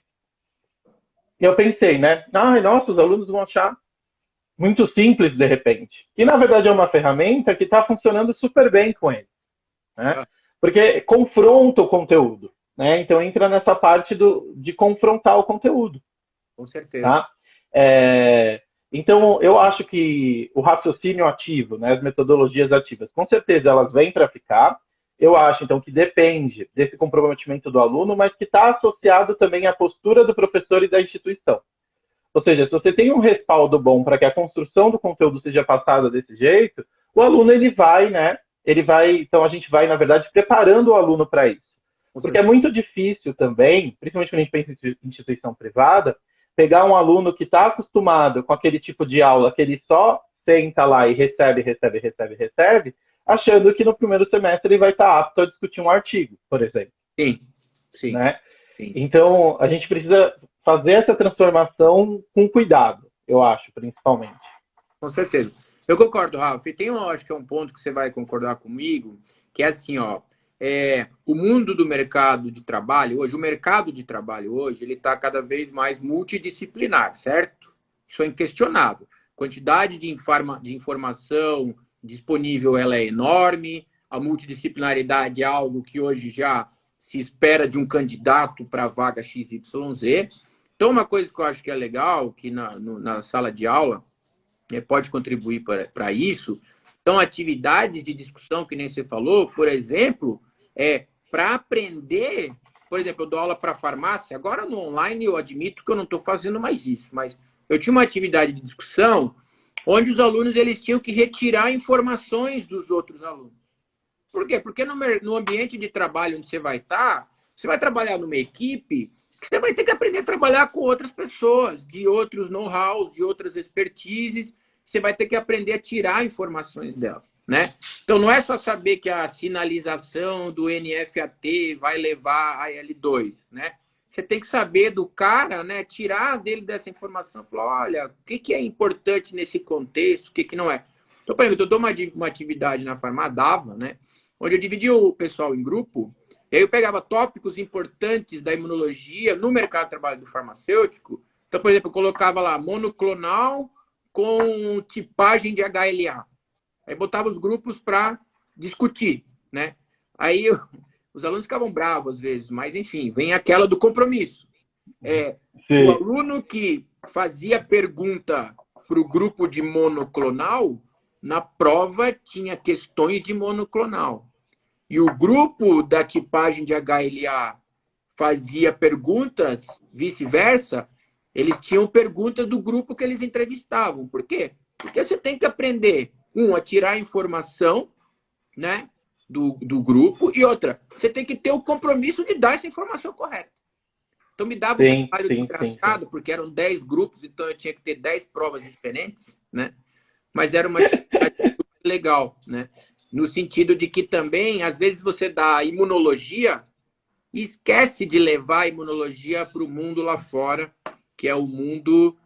eu pensei, né? Ai, nossa, os alunos vão achar muito simples de repente. E na verdade é uma ferramenta que está funcionando super bem com eles. Né? Porque confronta o conteúdo. Né? Então entra nessa parte de confrontar o conteúdo. com certeza. Tá? Então, eu acho que o raciocínio ativo, né, as metodologias ativas, com certeza elas vêm para ficar. eu acho, então, que depende desse comprometimento do aluno, mas que está associado também à postura do professor e da instituição. Ou seja, se você tem um respaldo bom para que a construção do conteúdo seja passada desse jeito, o aluno ele vai, né? Então a gente vai, na verdade, preparando o aluno para isso. Porque é muito difícil também, principalmente quando a gente pensa em instituição privada, pegar um aluno que está acostumado com aquele tipo de aula que ele só senta lá e recebe, achando que no primeiro semestre ele vai estar apto a discutir um artigo, por exemplo. Sim, sim. Né? Sim. Então, a gente precisa fazer essa transformação com cuidado, eu acho, principalmente. Com certeza. Eu concordo, Rafa. E tem, acho que é um ponto que você vai concordar comigo, que é assim, ó, o mundo do mercado de trabalho hoje, o mercado de trabalho hoje, ele está cada vez mais multidisciplinar, certo? Isso é inquestionável. Quantidade de informação disponível, ela é enorme. A multidisciplinaridade é algo que hoje já se espera de um candidato para a vaga XYZ. Então, uma coisa que eu acho que é legal, que na sala de aula, pode contribuir para isso. Então, atividades de discussão, que nem você falou, por exemplo, para aprender, por exemplo, eu dou aula para farmácia, agora no online eu admito que eu não estou fazendo mais isso, mas eu tinha uma atividade de discussão onde os alunos eles tinham que retirar informações dos outros alunos. Por quê? Porque no ambiente de trabalho onde você vai estar, você vai trabalhar numa equipe que você vai ter que aprender a trabalhar com outras pessoas, de outros know-hows, de outras expertises. Você vai ter que aprender a tirar informações dela, né? Então, não é só saber que a sinalização do NFAT vai levar a L2, né? Você tem que saber do cara, né? Tirar dele dessa informação, falar, olha, o que é importante nesse contexto, o que não é. Então, por exemplo, eu dou uma atividade na farmácia, dava, né? Onde eu dividia o pessoal em grupo, e aí eu pegava tópicos importantes da imunologia no mercado de trabalho do farmacêutico. Então, por exemplo, eu colocava lá monoclonal com tipagem de HLA. Aí botava os grupos para discutir, né? Aí os alunos ficavam bravos às vezes, mas enfim, vem aquela do compromisso. O aluno que fazia pergunta para o grupo de monoclonal, na prova tinha questões de monoclonal. E o grupo da tipagem de HLA fazia perguntas, vice-versa, eles tinham perguntas do grupo que eles entrevistavam. Por quê? Porque você tem que aprender, a tirar informação, né, do grupo, e outra, você tem que ter o compromisso de dar essa informação correta. Então me dava um trabalho desgraçado, porque eram 10 grupos, então eu tinha que ter 10 provas diferentes, né? Mas era uma atividade legal, né? No sentido de que também, às vezes, você dá imunologia e esquece de levar a imunologia para o mundo lá fora, que é o mundo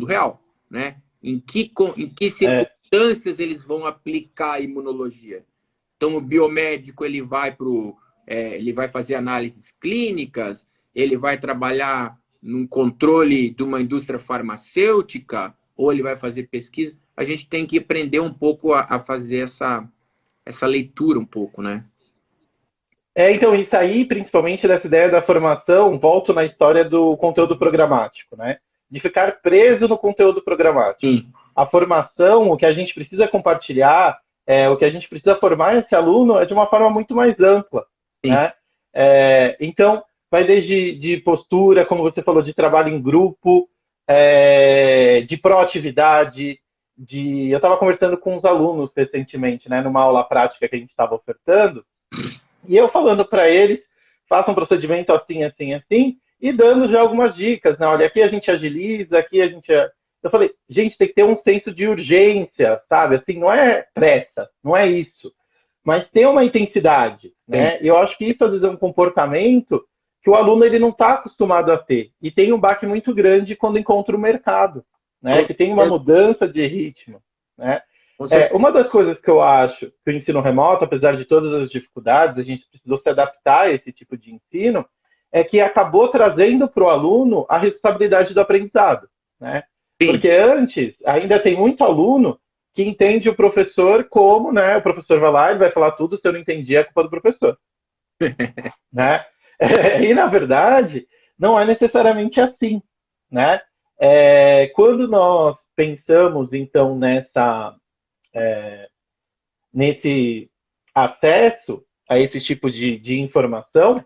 real, né? Em que circunstâncias eles vão aplicar a imunologia? Então, o biomédico ele vai fazer análises clínicas, ele vai trabalhar num controle de uma indústria farmacêutica, ou ele vai fazer pesquisa. A gente tem que aprender um pouco a fazer essa leitura um pouco, né? Então, isso aí, principalmente dessa ideia da formação, volto na história do conteúdo programático, né? De ficar preso no conteúdo programático. Sim. A formação, o que a gente precisa compartilhar, o que a gente precisa formar esse aluno é de uma forma muito mais ampla, né? Então, vai desde de postura, como você falou, de trabalho em grupo, de proatividade, eu estava conversando com os alunos recentemente, né, numa aula prática que a gente estava ofertando, e eu falando para eles, faça um procedimento assim, assim, assim, e dando já algumas dicas, né? Olha, aqui a gente agiliza, aqui a gente... Eu falei, gente, tem que ter um senso de urgência, sabe? Assim, não é pressa, não é isso. Mas tem uma intensidade, né? E eu acho que isso, às vezes, é um comportamento que o aluno ele não está acostumado a ter. E tem um baque muito grande quando encontra o mercado, né? Que tem uma mudança de ritmo, né? Uma das coisas que eu acho que o ensino remoto, apesar de todas as dificuldades, a gente precisou se adaptar a esse tipo de ensino, é que acabou trazendo para o aluno a responsabilidade do aprendizado, né? Sim. Porque antes, ainda tem muito aluno que entende o professor como, né? O professor vai lá, ele vai falar tudo, se eu não entendi, é culpa do professor. Né? E, na verdade, não é necessariamente assim, né? Quando nós pensamos, então, nesse acesso, a esse tipo de informação,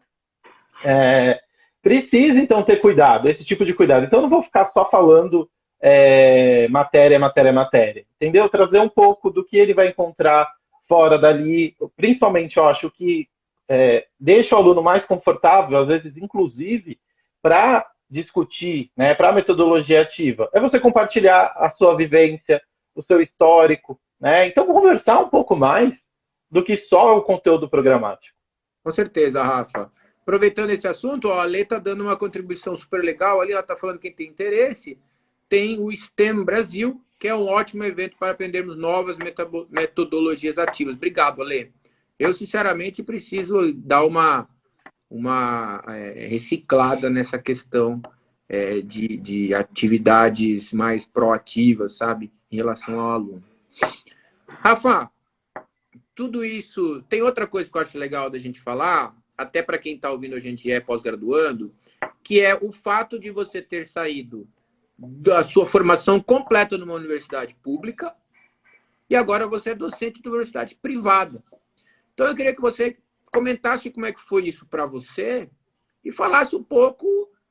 precisa, então, ter cuidado, esse tipo de cuidado. Então, eu não vou ficar só falando matéria, matéria, matéria, entendeu? Trazer um pouco do que ele vai encontrar fora dali, principalmente, eu acho que deixa o aluno mais confortável, às vezes, inclusive, para discutir, né, para a metodologia ativa. É você compartilhar a sua vivência, o seu histórico, né? Então, conversar um pouco mais do que só o conteúdo programático. Com certeza, Rafa. Aproveitando esse assunto, ó, a Lê está dando uma contribuição super legal ali, ela está falando que quem tem interesse, tem o STEM Brasil, que é um ótimo evento para aprendermos novas metodologias ativas. Obrigado, Ale. Eu, sinceramente, preciso dar uma reciclada nessa questão de atividades mais proativas, sabe, em relação ao aluno. Rafa, tudo isso... Tem outra coisa que eu acho legal da gente falar, até para quem está ouvindo a gente pós-graduando, que é o fato de você ter saído da sua formação completa numa universidade pública e agora você é docente de universidade privada. Então eu queria que você comentasse como é que foi isso para você e falasse um pouco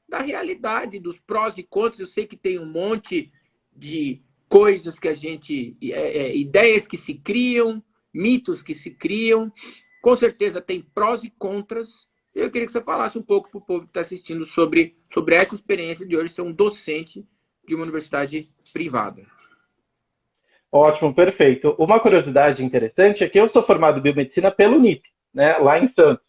da realidade, dos prós e contras. Eu sei que tem um monte de coisas que a gente... ideias que se criam, mitos que se criam. Com certeza tem prós e contras. Eu queria que você falasse um pouco para o povo que está assistindo sobre essa experiência de hoje ser um docente de uma universidade privada. Ótimo, perfeito. Uma curiosidade interessante é que eu sou formado em biomedicina pelo UNIP, né, lá em Santos.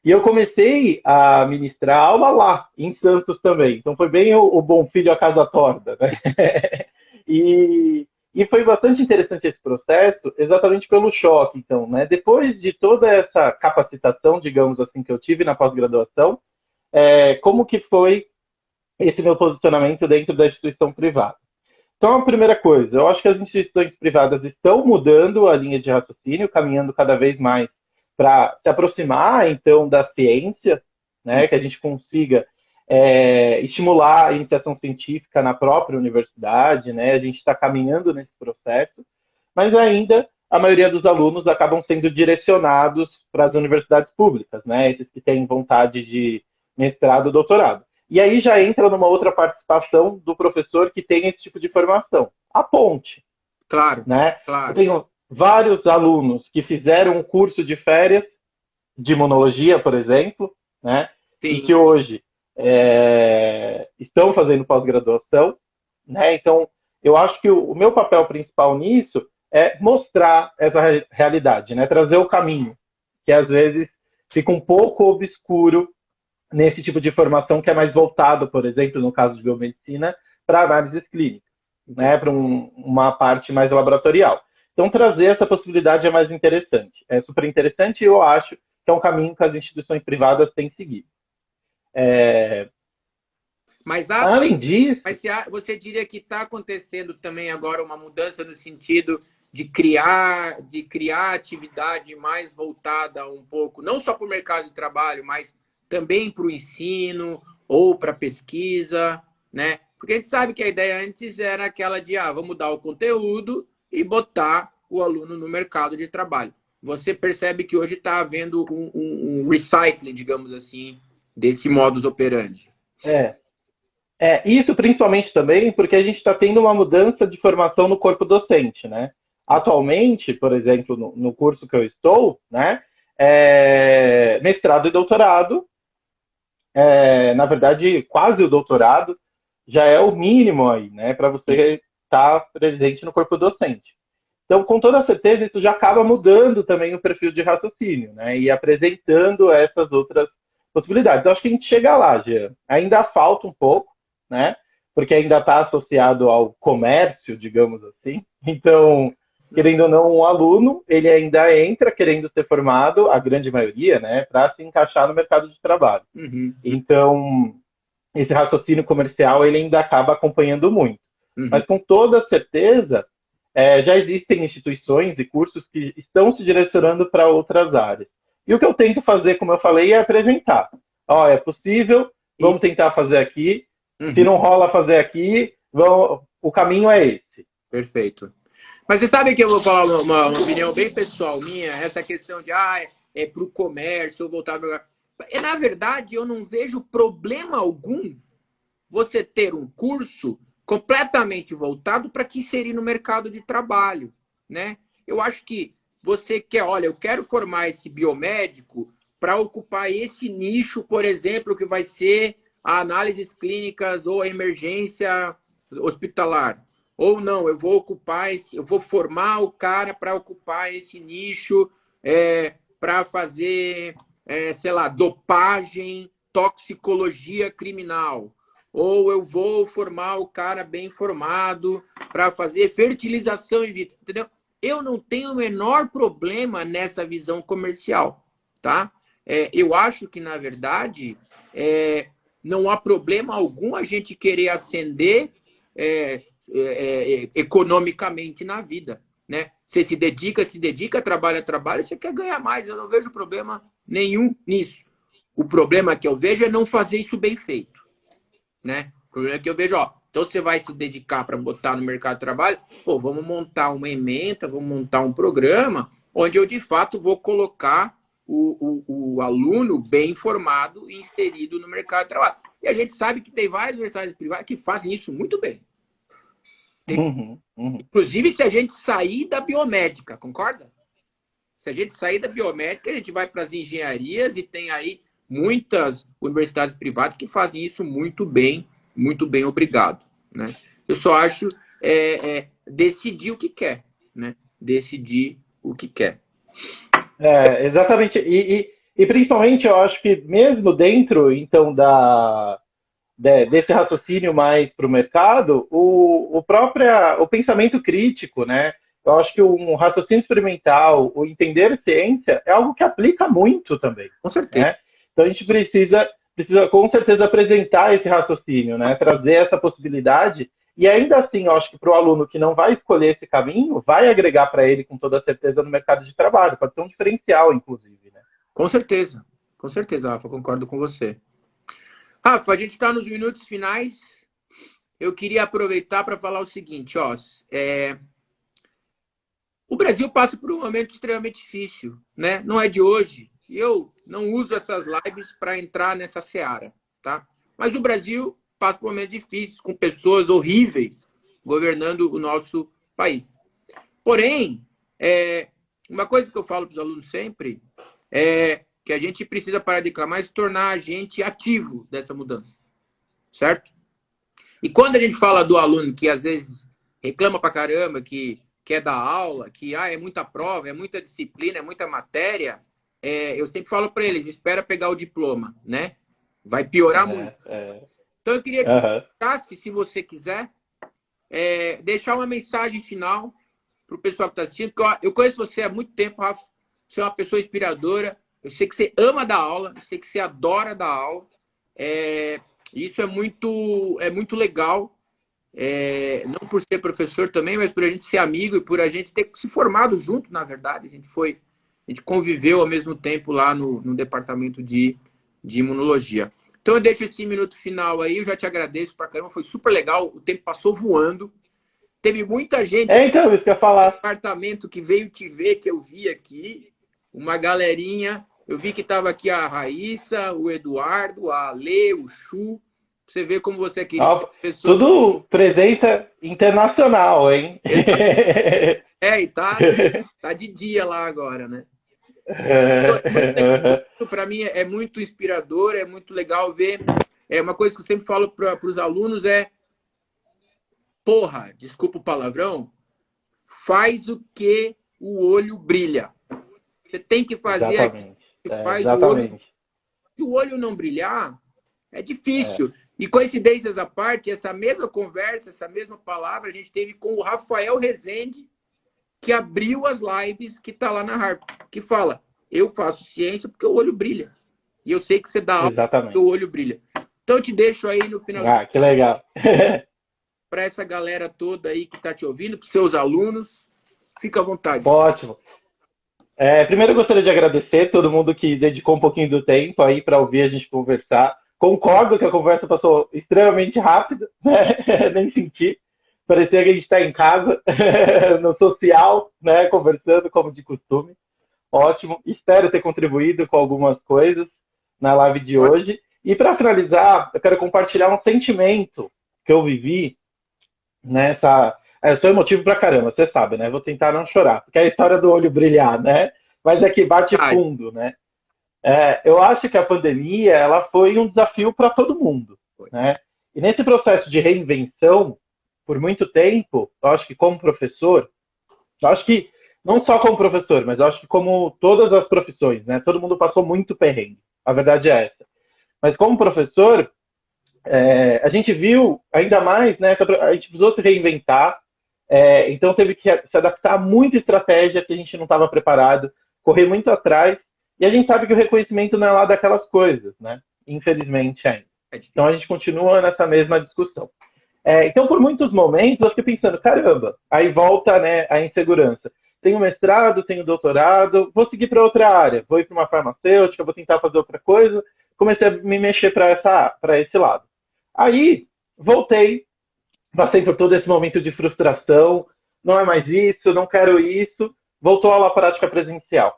E eu comecei a ministrar aula lá, em Santos também. Então foi bem o bom filho a casa torta, né? E foi bastante interessante esse processo, exatamente pelo choque, então, né? Depois de toda essa capacitação, digamos assim, que eu tive na pós-graduação, como que foi esse meu posicionamento dentro da instituição privada? Então, a primeira coisa, eu acho que as instituições privadas estão mudando a linha de raciocínio, caminhando cada vez mais para se aproximar, então, da ciência, né? Que a gente consiga estimular a iniciação científica na própria universidade, né? A gente está caminhando nesse processo, mas ainda a maioria dos alunos acabam sendo direcionados para as universidades públicas, né? Esses que têm vontade de mestrado, doutorado. E aí já entra numa outra participação do professor que tem esse tipo de formação, a ponte. Claro, né? claro. Eu tenho vários alunos que fizeram um curso de férias de imunologia, por exemplo, né? Sim. E que hoje estão fazendo pós-graduação, né? Então, eu acho que o meu papel principal nisso é mostrar essa realidade, né? Trazer o caminho, que às vezes fica um pouco obscuro nesse tipo de formação que é mais voltado, por exemplo, no caso de biomedicina, para análises clínicas, né? Para uma parte mais laboratorial. Então, trazer essa possibilidade é mais interessante. É super interessante e eu acho que é um caminho que as instituições privadas têm seguido. Além disso... Mas você diria que está acontecendo também agora uma mudança no sentido de criar atividade mais voltada um pouco, não só para o mercado de trabalho, mas também para o ensino ou para a pesquisa, né? Porque a gente sabe que a ideia antes era aquela de vamos dar o conteúdo e botar o aluno no mercado de trabalho. Você percebe que hoje está havendo um recycling, digamos assim, desse modus operandi. Isso principalmente também porque a gente está tendo uma mudança de formação no corpo docente, né? Atualmente, por exemplo, no curso que eu estou, né? Mestrado e doutorado, na verdade, quase o doutorado, já é o mínimo aí, né? Para você estar presente no corpo docente. Então, com toda certeza, isso já acaba mudando também o perfil de raciocínio, né? E apresentando essas outras possibilidades. Eu acho que a gente chega lá, Jean. Ainda falta um pouco, né? Porque ainda está associado ao comércio, digamos assim. Então, querendo ou não, um aluno, ele ainda entra querendo ser formado, a grande maioria, né? Para se encaixar no mercado de trabalho. Uhum. Então, esse raciocínio comercial, ele ainda acaba acompanhando muito. Uhum. Mas, com toda certeza, já existem instituições e cursos que estão se direcionando para outras áreas. E o que eu tento fazer, como eu falei, é apresentar. É possível, vamos tentar fazer aqui. Se não rola fazer aqui, o caminho é esse. Perfeito. Mas você sabe que eu vou falar uma opinião bem pessoal minha, essa questão de é para o comércio, ou voltar para... Na verdade, eu não vejo problema algum você ter um curso completamente voltado para te inserir no mercado de trabalho, né? Eu acho que você quer, olha, eu quero formar esse biomédico para ocupar esse nicho, por exemplo, que vai ser a análises clínicas ou a emergência hospitalar. Ou não, eu vou ocupar eu vou formar o cara para ocupar esse nicho, para fazer, sei lá, dopagem, toxicologia criminal. Ou eu vou formar o cara bem formado para fazer fertilização in vitro, entendeu? Eu não tenho o menor problema nessa visão comercial, tá? Eu acho que, na verdade, não há problema algum a gente querer ascender economicamente na vida, né? Você se dedica, trabalha, você quer ganhar mais. Eu não vejo problema nenhum nisso. O problema que eu vejo é não fazer isso bem feito, né? O problema é que eu vejo, então você vai se dedicar para botar no mercado de trabalho, vamos montar uma ementa, vamos montar um programa onde eu, de fato, vou colocar o aluno bem formado e inserido no mercado de trabalho. E a gente sabe que tem várias universidades privadas que fazem isso muito bem. Inclusive, se a gente sair da biomédica, concorda? Se a gente sair da biomédica, a gente vai para as engenharias e tem aí muitas universidades privadas que fazem isso muito bem, obrigado. Né? Eu só acho decidir o que quer, né? Decidir o que quer. Exatamente. E principalmente eu acho que mesmo dentro, então, desse raciocínio mais para o mercado, o pensamento crítico, né? Eu acho que um raciocínio experimental, o entender ciência, é algo que aplica muito também. Com certeza. Né? Então a gente precisa com certeza apresentar esse raciocínio, né? Trazer essa possibilidade. E ainda assim, eu acho que para o aluno que não vai escolher esse caminho, vai agregar para ele com toda certeza no mercado de trabalho. Pode ser um diferencial, inclusive. Né? Com certeza, Rafa, concordo com você. Rafa, a gente está nos minutos finais. Eu queria aproveitar para falar o seguinte, o Brasil passa por um momento extremamente difícil, né? Não é de hoje. Eu não uso essas lives para entrar nessa seara, tá? Mas o Brasil passa por momentos difíceis, com pessoas horríveis governando o nosso país. Porém, uma coisa que eu falo para os alunos sempre é que a gente precisa parar de reclamar e se tornar agente ativo dessa mudança, certo? E quando a gente fala do aluno que às vezes reclama pra caramba, que quer dar aula, que é muita prova, é muita disciplina, é muita matéria, eu sempre falo para eles, espera pegar o diploma, né? Vai piorar muito. Então eu queria que você deixasse, se você quiser, deixar uma mensagem final para o pessoal que está assistindo, porque eu conheço você há muito tempo, Rafa, você é uma pessoa inspiradora, eu sei que você ama dar aula, eu sei que você adora dar aula, isso é muito legal, não por ser professor também, mas por a gente ser amigo e por a gente ter se formado junto, na verdade. A gente conviveu ao mesmo tempo lá no departamento de imunologia. Então eu deixo esse minuto final aí, eu já te agradeço pra caramba, foi super legal, o tempo passou voando. Teve muita gente então, isso que eu ia falar. No departamento que veio te ver, que eu vi aqui, uma galerinha. Eu vi que estava aqui a Raíssa, o Eduardo, a Ale, o Chu. Você vê como você é querido. Tudo presença internacional, hein? E tá de dia lá agora, né? Para mim é muito inspirador, é muito legal ver. Uma coisa que eu sempre falo para os alunos porra, desculpa o palavrão, faz o que o olho brilha. Você tem que fazer aquilo que faz o olho não brilhar, é difícil. E coincidências à parte, essa mesma conversa, essa mesma palavra, a gente teve com o Rafael Rezende, que abriu as lives, que está lá na Harp, que fala, eu faço ciência porque o olho brilha. E eu sei que você dá aula porque o olho brilha. Então eu te deixo aí no final. Que legal. Para essa galera toda aí que está te ouvindo, para seus alunos, fica à vontade. Ótimo. Primeiro eu gostaria de agradecer todo mundo que dedicou um pouquinho do tempo aí para ouvir a gente conversar. Concordo que a conversa passou extremamente rápido, né? Nem senti. Parecia que a gente está em casa, no social, né, conversando como de costume. Ótimo. Espero ter contribuído com algumas coisas na live de hoje. E para finalizar, eu quero compartilhar um sentimento que eu vivi nessa. Eu sou emotivo pra caramba, você sabe, né? Vou tentar não chorar, porque é a história do olho brilhar, né? Mas é que bate fundo, né? Eu acho que a pandemia ela foi um desafio para todo mundo, né? E nesse processo de reinvenção, por muito tempo, eu acho que como professor, eu acho que não só como professor, mas eu acho que como todas as profissões, né? Todo mundo passou muito perrengue. A verdade é essa. Mas como professor, a gente viu ainda mais, né? A gente precisou se reinventar, então teve que se adaptar a muita estratégia que a gente não estava preparado, correr muito atrás, e a gente sabe que o reconhecimento não é lá daquelas coisas, né? Infelizmente ainda. Então a gente continua nessa mesma discussão. Então, por muitos momentos, eu fiquei pensando, caramba, aí volta, né, a insegurança. Tenho mestrado, tenho doutorado, vou seguir para outra área, vou ir para uma farmacêutica, vou tentar fazer outra coisa. Comecei a me mexer para esse lado. Aí, voltei, passei por todo esse momento de frustração, não é mais isso, não quero isso, voltou a aula prática presencial.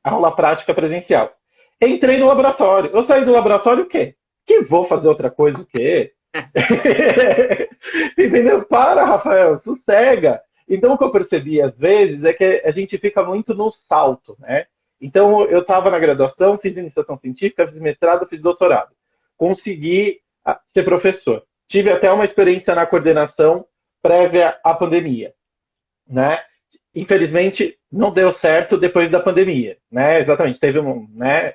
Aula prática presencial. Entrei no laboratório. Eu saí do laboratório o quê? Que vou fazer outra coisa o quê? Entendeu? Para, Rafael, sossega. Então, o que eu percebi às vezes é que a gente fica muito no salto, né? Então, eu estava na graduação, fiz iniciação científica, fiz mestrado, fiz doutorado. Consegui ser professor. Tive até uma experiência na coordenação prévia à pandemia, né? Infelizmente, não deu certo depois da pandemia, né? Exatamente, teve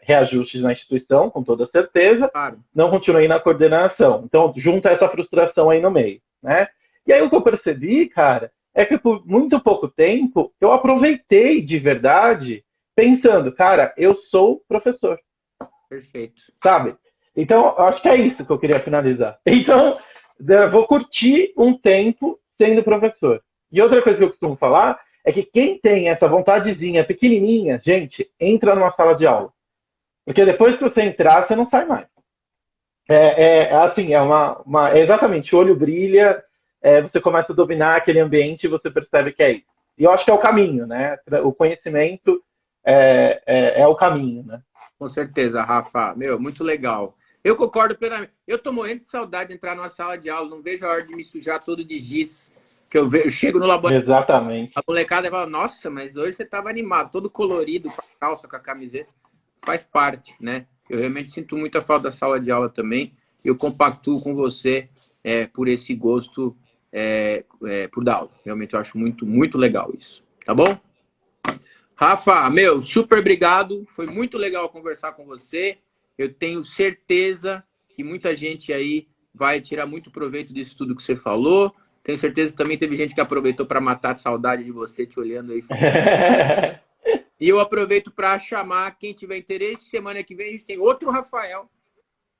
reajustes na instituição, com toda certeza. Claro. Não continuei na coordenação. Então, junta essa frustração aí no meio, né? E aí o que eu percebi, cara, é que por muito pouco tempo eu aproveitei de verdade pensando, cara, eu sou professor. Perfeito. Sabe? Então, eu acho que é isso que eu queria finalizar. Então, eu vou curtir um tempo sendo professor. E outra coisa que eu costumo falar é que quem tem essa vontadezinha pequenininha, gente, entra numa sala de aula. Porque depois que você entrar, você não sai mais. Assim, exatamente, o olho brilha, você começa a dominar aquele ambiente e você percebe que é isso. E eu acho que é o caminho, né? O conhecimento é o caminho, né? Com certeza, Rafa. Meu, muito legal. Eu concordo plenamente. Eu tô morrendo de saudade de entrar numa sala de aula. Não vejo a hora de me sujar todo de giz. Que eu chego no laboratório. Exatamente. A molecada fala, nossa, mas hoje você tava animado, todo colorido, com a calça, com a camiseta. Faz parte, né? Eu realmente sinto muita falta da sala de aula também. Eu compactuo com você por esse gosto por dar aula. Realmente eu acho muito, muito legal isso. Tá bom? Rafa, meu, super obrigado. Foi muito legal conversar com você. Eu tenho certeza que muita gente aí vai tirar muito proveito disso tudo que você falou. Tenho certeza que também teve gente que aproveitou para matar de saudade de você te olhando aí. E eu aproveito para chamar quem tiver interesse. Semana que vem a gente tem outro Rafael,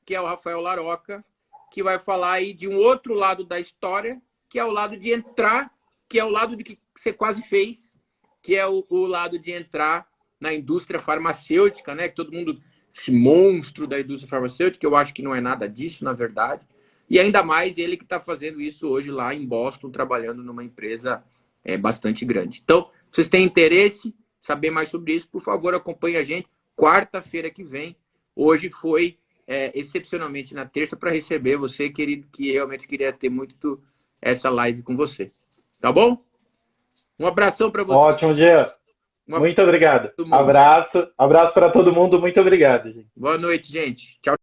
que é o Rafael Laroca, que vai falar aí de um outro lado da história, que é o lado de entrar, que é o lado de que você quase fez, que é o lado de entrar na indústria farmacêutica, né? Que todo mundo, esse monstro da indústria farmacêutica, eu acho que não é nada disso, na verdade. E ainda mais ele que está fazendo isso hoje lá em Boston, trabalhando numa empresa bastante grande. Então, se vocês têm interesse, saber mais sobre isso, por favor, acompanhe a gente. Quarta-feira que vem. Hoje foi excepcionalmente na terça para receber você, querido, que realmente queria ter muito essa live com você. Tá bom? Um abração para você. Ótimo dia. Muito obrigado. Abraço para todo mundo. Muito obrigado, gente. Boa noite, gente. Tchau.